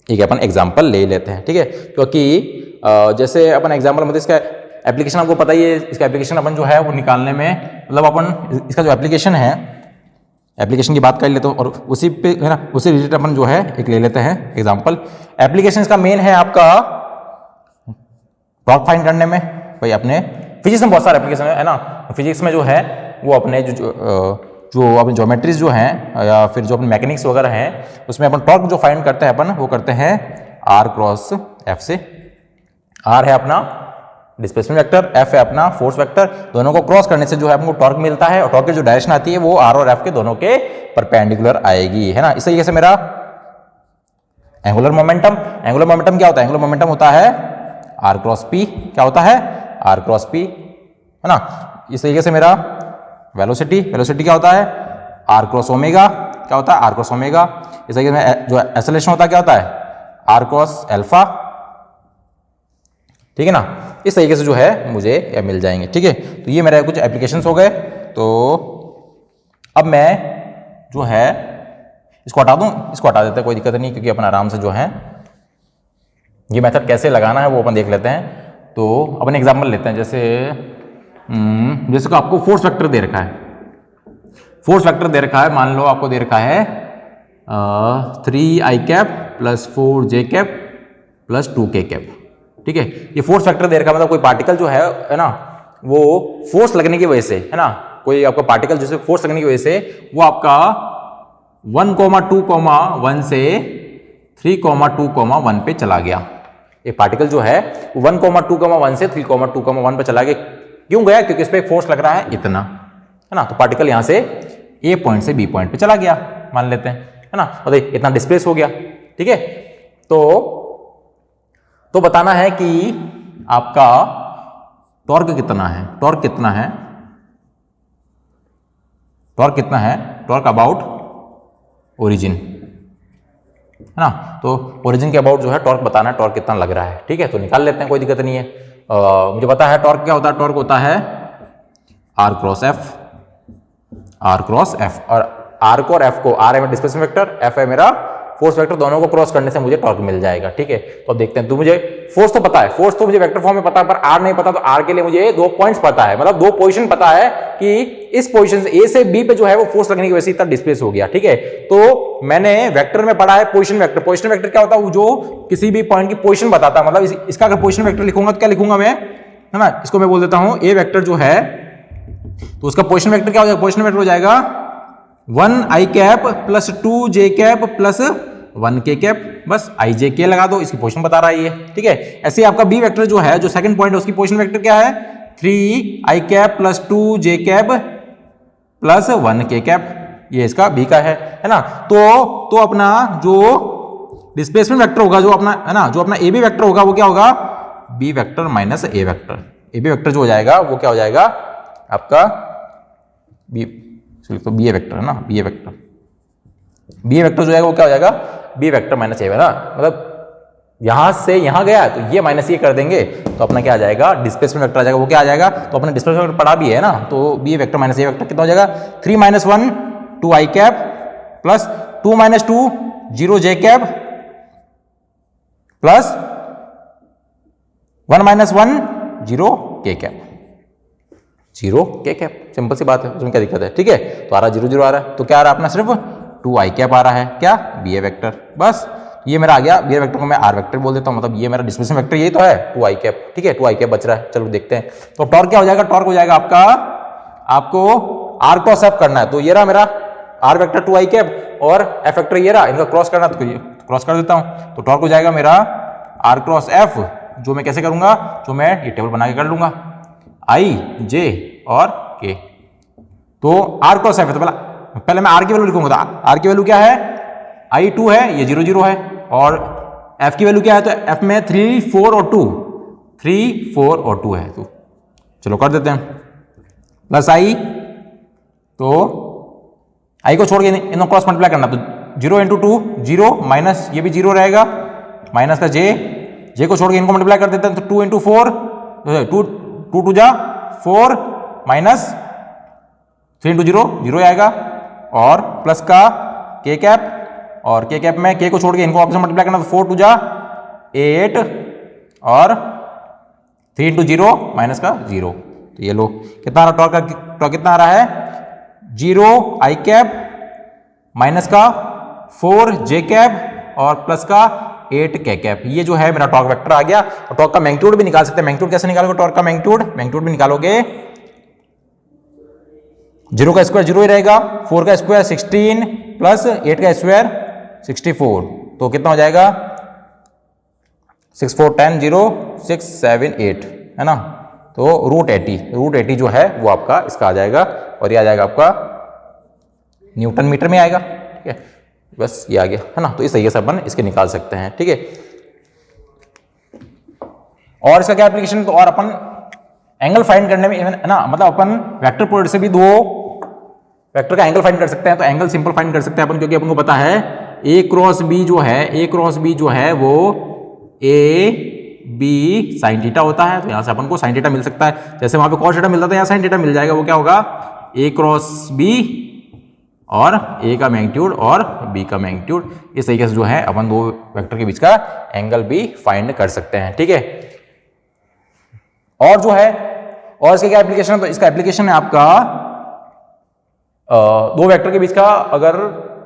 एक अपन एग्जाम्पल ले लेते हैं। ठीक है, क्योंकि जैसे अपन एग्जाम्पल मतलब इसका एप्लीकेशन आपको पता ही है, इसका एप्लीकेशन अपन जो है वो निकालने में, मतलब अपन इसका जो एप्लीकेशन है, एप्लीकेशन की बात कर लेते हैं और उसी पे है ना, उसी रिलेटेड अपन जो है एक ले लेते हैं एग्जांपल। एप्लीकेशन इसका मेन है आपका टॉर्क फाइंड करने में। भाई अपने फिजिक्स में बहुत सारे एप्लीकेशन है ना, फिजिक्स में जो है वो अपने जो अपने ज्योमेट्रीज जो हैं या फिर जो अपने मैकेनिक्स वगैरह हैं, उसमें अपन टॉर्क जो फाइंड करते हैं अपन वो करते हैं आर क्रॉस एफ से। आर है अपना डिस्प्लेसमेंट वेक्टर, एफ है अपना फोर्स वेक्टर, दोनों को क्रॉस करने से जो है हमको टॉर्क मिलता है, और टॉर्क की जो डायरेक्शन आती है वो आर और एफ के दोनों के परपेंडिकुलर आएगी, है ना। इस तरीके से मेरा एंगुलर मोमेंटम, एंगुलर मोमेंटम क्या होता है, एंगुलर मोमेंटम होता है आर क्रॉस पी, क्या होता है आर क्रॉस पी, है ना। इस तरीके से मेरा वेलोसिटी, वेलोसिटी क्या होता है आर क्रॉस ओमेगा, क्या होता है आर क्रॉस ओमेगा। इस तरीके से जो एक्सेलरेशन होता है क्या होता है आर क्रॉस अल्फा, ठीक है ना। इस तरीके से जो है मुझे ये मिल जाएंगे। ठीक है, तो ये मेरे कुछ एप्लीकेशंस हो गए। तो अब मैं जो है इसको हटा दूं, इसको हटा देते हैं, कोई दिक्कत नहीं, क्योंकि अपन आराम से जो है ये मेथड कैसे लगाना है वो अपन देख लेते हैं। तो अपन एग्जांपल लेते हैं, जैसे कि आपको फोर्स वेक्टर दे रखा है, फोर्स वेक्टर दे रखा है, मान लो आपको दे रखा है 3i cap plus 4j cap plus 2k cap. ठीक है, ये फोर्स फैक्टर दे रखा है, मतलब कोई पार्टिकल जो है ना वो फोर्स लगने की वजह से, है ना, कोई आपका पार्टिकल जैसे फोर्स लगने की वजह से वो आपका 1,2,1 से 3,2,1 पे चला गया। ये पार्टिकल जो है 1,2,1 से 3,2,1 पे चला गया। क्यों गया, क्योंकि इस पे फोर्स लग रहा है इतना, है ना। तो पार्टिकल यहां से ए पॉइंट से बी पॉइंट पे चला गया मान लेते हैं, है ना, और इतना डिस्प्लेस हो गया। ठीक है, तो बताना है कि आपका टॉर्क कितना है, टॉर्क कितना है, टॉर्क कितना है, टॉर्क अबाउट ओरिजिन, है ना। तो ओरिजिन के अबाउट जो है टॉर्क बताना है, टॉर्क कितना लग रहा है। ठीक है, तो निकाल लेते हैं, कोई दिक्कत नहीं है। मुझे पता है टॉर्क क्या होता है, टॉर्क होता है R cross F, R cross F, और आर को और एफ को, आर है मेरा डिस्प्लेसमेंट वेक्टर, एफ है मेरा फोर्स वेक्टर, दोनों को क्रॉस करने से मुझे टॉर्क मिल जाएगा। ठीक है, तो अब देखते हैं। तो मुझे फोर्स तो पता है, फोर्स तो मुझे वेक्टर फॉर्म में पता है, पर आर नहीं पता। तो आर के लिए मुझे 2 पॉइंट्स पता है, मतलब 2 पोजीशन पता है कि इस पोजीशन से ए से बी पे जो है वो फोर्स लगने की वजह से इतना डिस्प्लेस हो गया। ठीक है, तो मैंने वेक्टर में पढ़ा है पोजीशन वेक्टर। पोजीशन वेक्टर क्या होता है, जो किसी भी पॉइंट की पोजीशन बताता है, मतलब इसका अगर पोजीशन वेक्टर लिखूंगा तो क्या लिखूंगा मैं, है ना, इसको मैं बोल देता हूं ए वेक्टर जो है, तो उसका पोजीशन वेक्टर क्या हो जाएगा, पोजीशन वेक्टर हो जाएगा 1i cap plus 2j cap plus 1k cap, बस i j k लगा दो, इसकी पोजीशन बता रहा है ये। ठीक है, ऐसे ही आपका बी वेक्टर जो है, जो सेकंड पॉइंट है, उसकी पोजीशन वेक्टर क्या है 3i cap plus 2j cap plus 1k cap, ये इसका बी का है ना। तो अपना जो डिस्प्लेसमेंट वेक्टर होगा, जो अपना है ना, जो अपना ए बी वेक्टर होगा वो क्या होगा B vector minus A vector. A B vector जो हो जाएगा वो क्या हो जाएगा आपका बी, तो बी ए वेक्टर है ना, B A vector, B A vector जो है वो क्या हो जाएगा बी वेक्टर माइनस ए, है ना, मतलब यहां से यहां गया तो ये माइनस ये कर देंगे तो अपना क्या आ जाएगा डिस्प्लेसमेंट वेक्टर आ जाएगा, वो क्या आ जाएगा, तो अपने डिस्प्लेसमेंट वेक्टर पढ़ा भी है ना, तो B vector minus A vector कितना हो जाएगा 3 - 1 2i cap plus 2 - 2 0j cap plus 1 - 1 0k cap, 0k cap, simple सी बात है, उसमें क्या दिक्कत है। ठीक है, तो आ रहा 0 0 आ रहा है, तो क्या आ रहा है अपना सिर्फ 2i कैप आ रहा है, क्या बी ए वेक्टर, बस ये मेरा आ गया। बी ए वेक्टर को मैं आर वेक्टर बोल देता हूं, मतलब ये मेरा डिस्प्लेसमेंट वेक्टर यही तो है 2i कैप। ठीक है, 2i कैप बच रहा है, चलो देखते हैं। तो टॉर्क क्या हो जाएगा, टॉर्क हो जाएगा आपका, आपको आर क्रॉस एफ करना है, तो ये रहा मेरा आर वेक्टर 2i कैप और एफ वेक्टर ये रहा, इनका क्रॉस करना, तो क्रॉस कर देता हूं, तो टॉर्क हो जाएगा मेरा आर क्रॉस एफ, जो मैं कैसे करूंगा, जो मैं ये टेबल बना के कर लूंगा आई जे और के। तो आर क्रॉस एफ है, तो पहले मैं आर की वैल्यू लिखूंगा, आर की वैल्यू क्या है I2 है, ये 0 0 है, और F की वैल्यू क्या है, तो F में 3 4 और 2, 3 4 और 2 है, तो चलो कर देते हैं प्लस I, तो आई को छोड़ के इन क्रॉस मल्टीप्लाई करना, तो 0 इंटू 2 0 माइनस ये भी 0 रहेगा, माइनस का जे को छोड़ के इनको मल्टीप्लाई कर देते हैं, तो 2 इंटू 4 2 टू जा 4 माइनस 3 इंटू 0 0 आएगा, और प्लस का के कैप, और के कैप में के को छोड़ के इनको आपस में मल्टीप्लाई करना, तो 4 टू जा 8 और 3 इंटू 0 माइनस का 0। तो ये लो कितना आ रहा टॉर्क कितना आ रहा है 0 आई कैप माइनस का 4 जे कैप और प्लस का 8 के कैप। ये जो है मेरा टॉर्क वेक्टर आ गया। और टॉर्क का मैग्नीट्यूड भी निकाल सकते हैं। मैग्नीट्यूड कैसे निकालोगे टॉर्क का मैग्नीट्यूड भी निकालोगे, 0 का स्क्वायर 0 ही रहेगा, 4 का स्क्वायर 16 प्लस 8 का स्क्वायर 64, तो कितना हो जाएगा 6 4 10 0 6 7 8 है ना। तो रूट 80 जो है वो आपका इसका आ जाएगा, और ये आ जाएगा आपका न्यूटन मीटर में आएगा। ठीक है, बस ये आ गया है ना। तो इस तरीके से अपन इसके निकाल सकते हैं। ठीक है, और इसका क्या एप्लीकेशन, तो और अपन एंगल फाइंड करने में है ना, मतलब अपन वेक्टर प्रोडक्ट से भी दो वेक्टर का एंगल फाइंड कर सकते हैं। तो एंगल सिंपल फाइंड कर सकते हैं अपन, क्योंकि अपन को पता है ए क्रॉस बी जो है वो ए बी साइन थीटा होता है। तो यहां से अपन को साइन थीटा मिल सकता है, जैसे वहां पे कॉस थीटा मिलता था, यहाँ साइन थीटा मिल जाएगा। वो क्या होगा ए क्रॉस बी और ए का मैग्नीट्यूड और बी का मैग्नीट्यूड। इस तरीके से जो है अपन दो वेक्टर के बीच का एंगल भी फाइंड कर सकते हैं। ठीक है, और जो है और इसका क्या एप्लीकेशन है, तो इसका एप्लीकेशन है आपका दो वेक्टर के बीच का अगर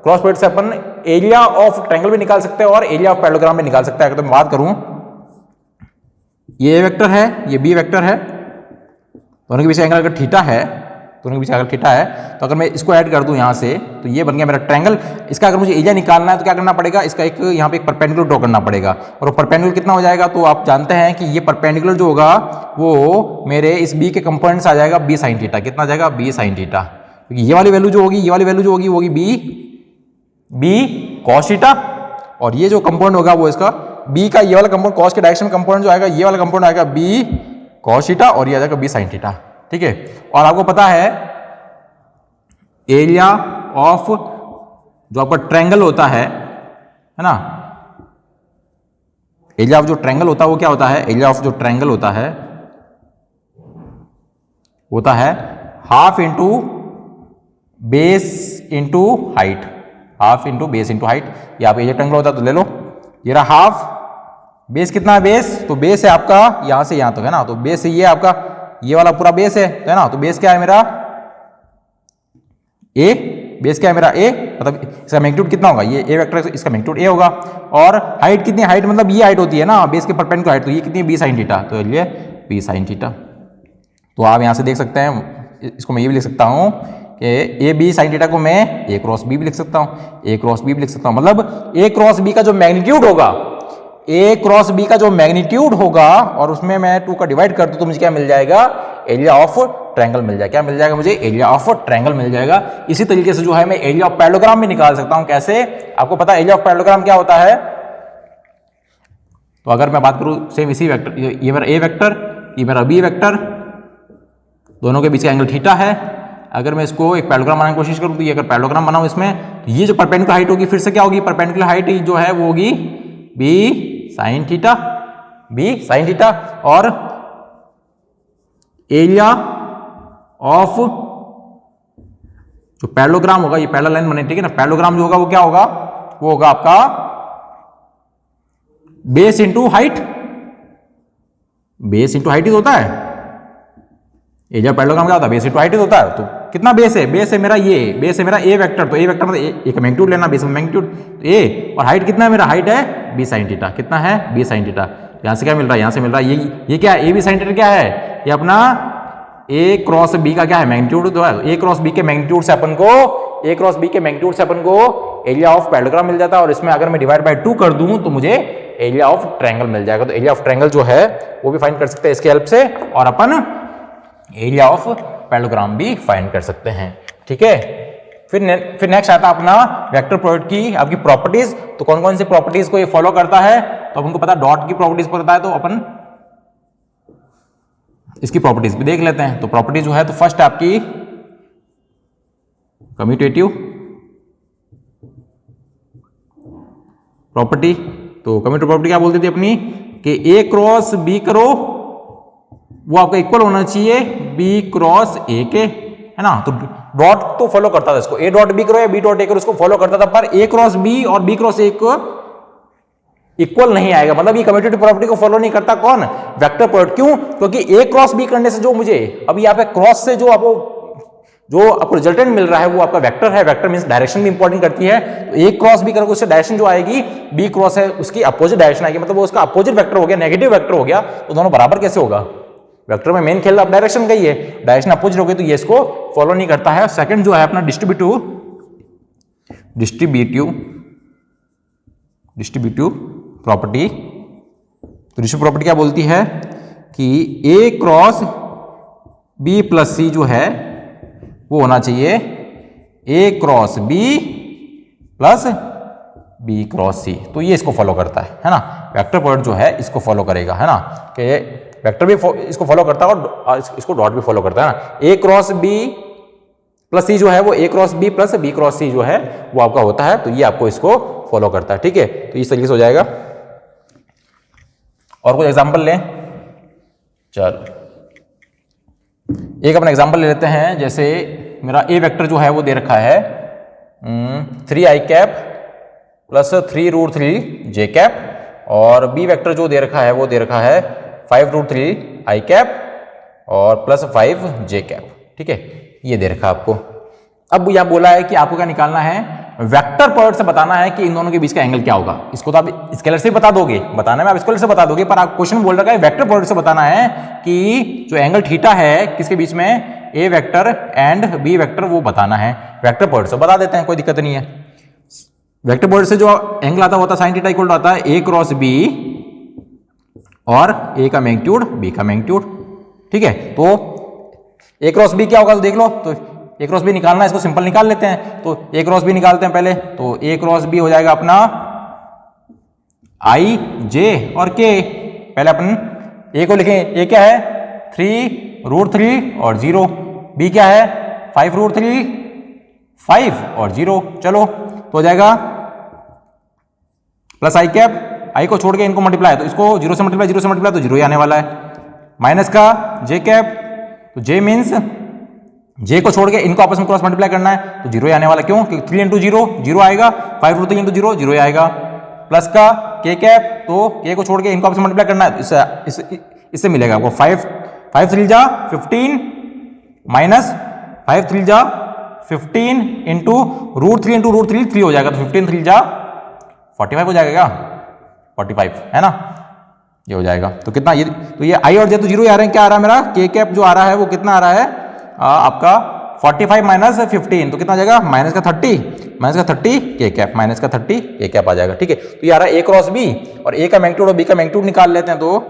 क्रॉस प्रोडक्ट से अपन एरिया ऑफ ट्रायंगल भी निकाल सकते हैं और एरिया ऑफ पैरेललोग्राम भी निकाल सकते हैं। अगर तो मैं बात करूं, ये ए वेक्टर है, ये बी वेक्टर है, दोनों के बीच एंगल अगर थीटा है, दोनों के बीच अगर थीटा है, तो अगर मैं इसको ऐड कर दूं यहां से, तो ये बन गया मेरा ट्रायंगल। इसका अगर मुझे एरिया निकालना है तो क्या करना पड़ेगा, इसका एक यहाँ पे एक परपेंडिकुलर ड्रॉ करना पड़ेगा। और परपेंडिकुलर कितना हो जाएगा, तो आप जानते हैं कि ये परपेंडिकुलर जो होगा वो मेरे इस बी के कंपोनेंट्स आ जाएगा बी साइन थीटा। कितना आ जाएगा, बी साइन थीटा। क्योंकि ये वाली वैल्यू जो होगी, ये वाली वैल्यू जो होगी वो होगी बी कॉस थीटा, और ये जो कंपोनेंट होगा वो इसका बी का ये वाला कंपोनेंट कॉस के डायरेक्शन में कंपोनेंट जो आएगा, ये वाला कंपोनेंट आएगा बी कॉस थीटा, और ये आ जाएगा बी साइन थीटा। ठीक है, और आपको पता है एरिया ऑफ जो आपका ट्रायंगल होता है ना, एरिया ऑफ जो ट्रायंगल होता है वो क्या होता है, एरिया ऑफ जो ट्रायंगल होता है half into base into height, half into base into height. ये आप एरिया ट्रायंगल होता है तो ले लो, ये रहा हाफ, बेस कितना है बेस, तो बेस है आपका यहां से यहां तक है ना, तो बेस ये आपका ये वाला पूरा बेस है ना। तो बेस क्या है मेरा ए, बेस क्या है मेरा ए, मतलब इसका मैग्नीट्यूड कितना होगा, ये ए वेक्टर इसका मैग्नीट्यूड ए होगा। और हाइट कितनी, हाइट मतलब ये हाइट होती है ना बेस के परपेंडिकुलर हाइट, तो ये कितनी है बी साइन थीटा, तो ये बी साइन थीटा। तो आप यहां से देख सकते हैं, इसको मैं ये भी लिख सकता हूं कि ए बी साइन थीटा को मैं ए क्रॉस बी भी लिख सकता हूं, ए क्रॉस बी भी लिख सकता हूं। मतलब ए क्रॉस बी का जो मैग्नीट्यूड होगा, ए क्रॉस बी का जो मैग्नीट्यूड होगा, और उसमें मैं 2 का डिवाइड कर दूं तो मुझे क्या मिल जाएगा, एरिया ऑफ ट्रायंगल मिल जाएगा। क्या मिल जाएगा मुझे, एरिया ऑफ ट्रायंगल मिल जाएगा। इसी तरीके से जो है मैं एरिया ऑफ पैरेललोग्राम भी निकाल सकता हूं। कैसे, आपको पता है एरिया ऑफ पैरेललोग्राम क्या होता है, तो अगर मैं बात करूं सेम इसी वेक्टर, ये मेरा ए वेक्टर, ये मेरा बी वेक्टर, दोनों के बीच का एंगल थीटा है। अगर मैं इसको एक पैरेललोग्राम बनाने की कोशिश करूं, तो ये अगर पैरेललोग्राम बनाऊं इसमें, ये जो परपेंडिकुलर हाइट होगी फिर से क्या होगी, परपेंडिकुलर हाइट जो है वो होगी B sine theta, B sine theta. और एरिया ऑफ जो पैरेललोग्राम होगा, ये पैरेलल लाइन बने, ठीक है ना, पैरेललोग्राम जो होगा वो क्या होगा, वो होगा आपका base into height, base into height ही होता है। एरिया पैरेललोग्राम क्या होता है, बेस इंटू हाइट ही होता है। तो कितना बेस है, बेस है मेरा ये, बेस है मेरा ए वेक्टर, तो ए वेक्टर मतलब ए का मैग्नीट्यूड लेना, बेस में मैग्नीट्यूड तो ए, और हाइट कितना है मेरा, हाइट है बी साइन थीटा। कितना है, बी साइन थीटा। यहां से क्या मिल रहा है, यहां से मिल रहा है ये क्या है, ए बी साइन थीटा क्या है, ये अपना ए क्रॉस बी का क्या है, मैग्नीट्यूड। तो ए क्रॉस बी के मैग्नीट्यूड से अपन को, ए क्रॉस बी के मैग्नीट्यूड से अपन को एरिया ऑफ पैरेललोग्राम मिल जाता है, और इसमें अगर मैं डिवाइड बाय 2 कर दूं तो मुझे एरिया ऑफ ट्रायंगल मिल जाएगा। तो एरिया ऑफ ट्रायंगल जो है वो भी फाइंड कर सकते हैं इसके हेल्प से, और अपन एरिया ऑफ पैरेललोग्राम भी फाइंड कर सकते हैं। ठीक है, फिर नेक्स्ट आता है अपना वेक्टर प्रोडक्ट की आपकी प्रॉपर्टीज। तो कौन कौन सी प्रॉपर्टीज को ये फॉलो करता है, तो अपन को पता है डॉट की प्रॉपर्टीज पता है, तो अपन इसकी प्रॉपर्टीज भी देख लेते हैं। तो प्रॉपर्टी जो है, तो फर्स्ट आपकी कम्यूटेटिव प्रॉपर्टी। तो कम्यूटेटिव प्रॉपर्टी क्या बोलती थी अपनी कि ए क्रॉस बी करो वो आपका इक्वल होना चाहिए बी क्रॉस ए के, है ना। तो डॉट तो फॉलो करता था इसको, ए डॉट बी करो या बी डॉट ए करो उसको फॉलो करता था, पर ए क्रॉस बी और बी क्रॉस ए को इक्वल नहीं आएगा। मतलब ये कम्यूटेटिव प्रॉपर्टी को फॉलो नहीं करता कौन, वेक्टर प्रोडक्ट। क्यों? क्योंकि ए क्रॉस बी करने से जो मुझे अभी यहाँ पे क्रॉस से जो आपको रिजल्टेंट मिल रहा है वो आपका वेक्टर है। वेक्टर मींस डायरेक्शन भी इंपॉर्टेंट करती है। तो ए क्रॉस बी करोगे उससे डायरेक्शन जो आएगी बी क्रॉस है उसकी अपोजिट डायरेक्शन आएगी, मतलब वो उसका अपोजिट वेक्टर हो गया, नेगेटिव वेक्टर हो गया। तो दोनों बराबर कैसे होगा? वेक्टर में मेन खेल अब डायरेक्शन का ही है, डायरेक्शन अपोजिट हो गई तो ये इसको फॉलो नहीं करता है। सेकंड जो है अपना डिस्ट्रीब्यूटिव प्रॉपर्टी। तो डिस्ट्रीब्यूटिव प्रॉपर्टी क्या बोलती है कि A cross B plus C जो है वो होना चाहिए A cross B plus B cross C. तो ये इसको फॉलो करता है ना। वेक्टर प्रोडक्ट जो है इसको फॉलो करेगा, है ना, कि वेक्टर भी इसको फॉलो करता है और इसको डॉट भी फॉलो करता है ना। A cross B plus C जो है वो A cross B plus B cross C जो है वो आपका होता है। तो ये आपको इसको फॉलो करता है, ठीक है। तो इस तरीके से हो जाएगा। और कुछ एग्जांपल लें, चलो एक अपना एग्जांपल ले लेते हैं। जैसे मेरा ए वेक्टर जो है वो दे रखा है 3i cap plus 3√3 j cap, और बी वेक्टर जो दे रखा है वो दे रखा है 5√3 i कैप और प्लस 5 j कैप, ठीक है। ये दे रखा आपको। अब यह बोला है कि आपको क्या निकालना है, वेक्टर प्रोडक्ट से बताना है कि इन दोनों के बीच का एंगल क्या होगा। इसको तो आप स्केलर से बता दोगे, बताने में आप स्केलर से बता दोगे, पर आप क्वेश्चन बोल रखा है वेक्टर प्रोडक्ट से बताना है कि जो एंगल थीटा है किसके बीच में, ए वेक्टर एंड बी वेक्टर, वो बताना है। वेक्टर प्रोडक्ट से बता देते हैं, कोई दिक्कत नहीं है। वेक्टर प्रोडक्ट से जो एंगल आता होता है साइन थीटा इक्वल आता है ए क्रॉस बी और ए का मैग्नीट्यूड बी का मैग्नीट्यूड, ठीक है। तो ए क्रॉस बी क्या होगा तो देख लो। तो ए क्रॉस बी निकालना है, इसको सिंपल निकाल लेते हैं। तो ए क्रॉस बी निकालते हैं पहले। तो ए क्रॉस बी हो जाएगा अपना आई जे और के। पहले अपन ए को लिखें, ए क्या है 3√3 और 0, बी क्या है 5√3 5 और 0। चलो तो हो जाएगा प्लस आई कैप, आई को छोड़ के इनको मल्टीप्लाई, तो इसको 0 से मल्टीप्लाई तो 0 ही आने वाला है। माइनस का जे कैप, तो जे मीन्स जे को छोड़ के इनको आपस में क्रॉस मल्टीप्लाई करना है तो 0 ही आने वाला। क्यों? क्योंकि 3 इंटू 0 0 आएगा, 5√3 इंटू 0 0 ही आएगा। प्लस का के कैप, तो के को छोड़ के इनको आपस में मल्टीप्लाई करना है, इससे मिलेगा आपको 5 3 जा 15 माइनस 5 3 जा 15 इंटू √3 3 हो जाएगा। तो 15 3 जा 45 हो जाएगा, 45 है ना, ये हो जाएगा। तो कितना ये, तो ये आई और जे तो 0 ही आ रहे हैं। क्या आ रहा है मेरा के कैप जो आ रहा है वो कितना आ रहा है आपका 45 माइनस 15, तो कितना आ जाएगा माइनस का 30 के कैप, माइनस का 30 के कैप आ जाएगा, ठीक है। तो ये आ रहा है ए क्रॉस बी, और ए का मैग्नीट्यूड और बी का मैग्नीट्यूड निकाल लेते हैं। तो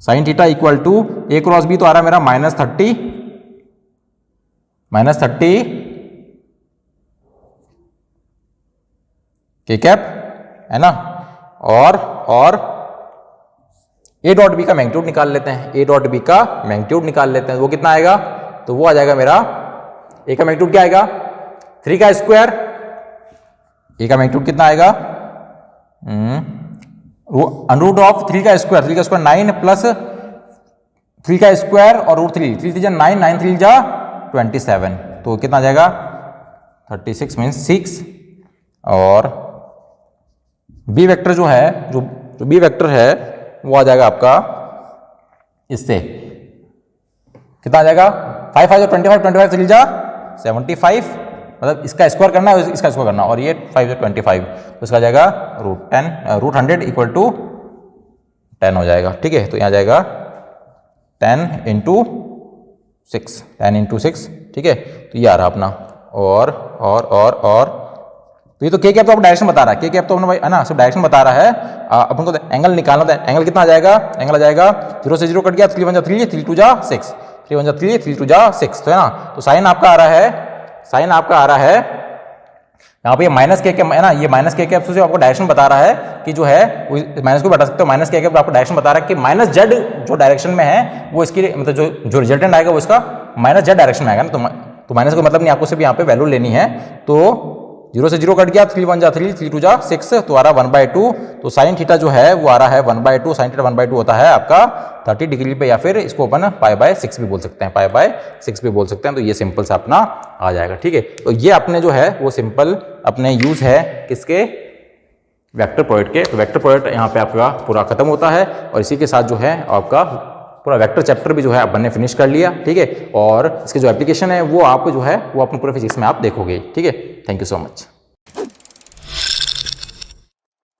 sine theta equal to A cross B तो आ रहा है मेरा माइनस 30 के कैप, है ना। और ए डॉट बी का मैग्नीट्यूड निकाल लेते हैं। ए डॉट बी का मैग्नीट्यूड निकाल लेते हैं, वो कितना आएगा, तो वो आ जाएगा मेरा ए का मैग्नीट्यूड क्या आएगा 3 का स्क्वायर, ए का मैग्नीट्यूड कितना आएगा अंडर रूट ऑफ 3 का स्क्वायर 9 प्लस 3 का स्क्वायर और √3 3 जा 9 9 3 जा 27, तो कितना आ जाएगा 36 मीन्स 6। और बी वेक्टर जो है, जो बी वेक्टर है वो आ जाएगा आपका इससे कितना आ जाएगा 5 5 25 3 जा 75, मतलब इसका स्क्वायर करना है इसका स्क्वायर करना, और ये 5 से 25 तो इसका आ जाएगा √100 इक्वल टू 10 हो जाएगा, ठीक है। तो यहाँ जाएगा 10 इंटू 6, ठीक है। तो ये आ रहा अपना और तो ये तो के कैप तो आपको डायरेक्शन बता रहा है, के कैप तो अपना भाई है ना, सिर्फ डायरेक्शन बता रहा है। अपन को एंगल निकालना था, एंगल कितना आ जाएगा, एंगल आ जाएगा 0 से 0 कट गया, 3 1 जा 3 3 2 जा 6 3 1 जा 3 3 2 जा 6, तो है ना। तो साइन आपका आ रहा है यहाँ पे माइनस के कैप है ना, ये माइनस के कैप से आपको डायरेक्शन बता रहा है कि जो है माइनस को बता सकते हो, माइनस के कैप आपको डायरेक्शन बता रहा है कि माइनस जेड जो डायरेक्शन में है वो इसकी मतलब जो रिजल्टेंट आएगा वो इसका माइनस जेड डायरेक्शन में आएगा ना। तो माइनस का मतलब नहीं, आपको सिर्फ यहाँ पे वैल्यू लेनी है। तो 0 से 0 कट गया, 3 1 जा 3, 3 2 जा 6, तो आ रहा 1/2। तो साइन थीटा जो है वो आ रहा है 1/2। साइन थीटा 1/2 होता है आपका 30 डिग्री पे, या फिर इसको अपन π/6 भी बोल सकते हैं, π/6 भी बोल सकते हैं। तो ये सिंपल सा अपना आ जाएगा, ठीक है। तो ये अपने जो है वो सिंपल अपने यूज है किसके, वेक्टर प्रोडक्ट के। तो वेक्टर प्रोडक्ट यहाँ पे आपका पूरा खत्म होता है, और इसी के साथ जो है आपका पूरा वेक्टर चैप्टर भी जो है अपन ने फिनिश कर लिया, ठीक है। और इसके जो एप्लीकेशन है वो आप जो है वो अपने पूरे फिजिक्स में आप देखोगे, ठीक है। Thank you so much.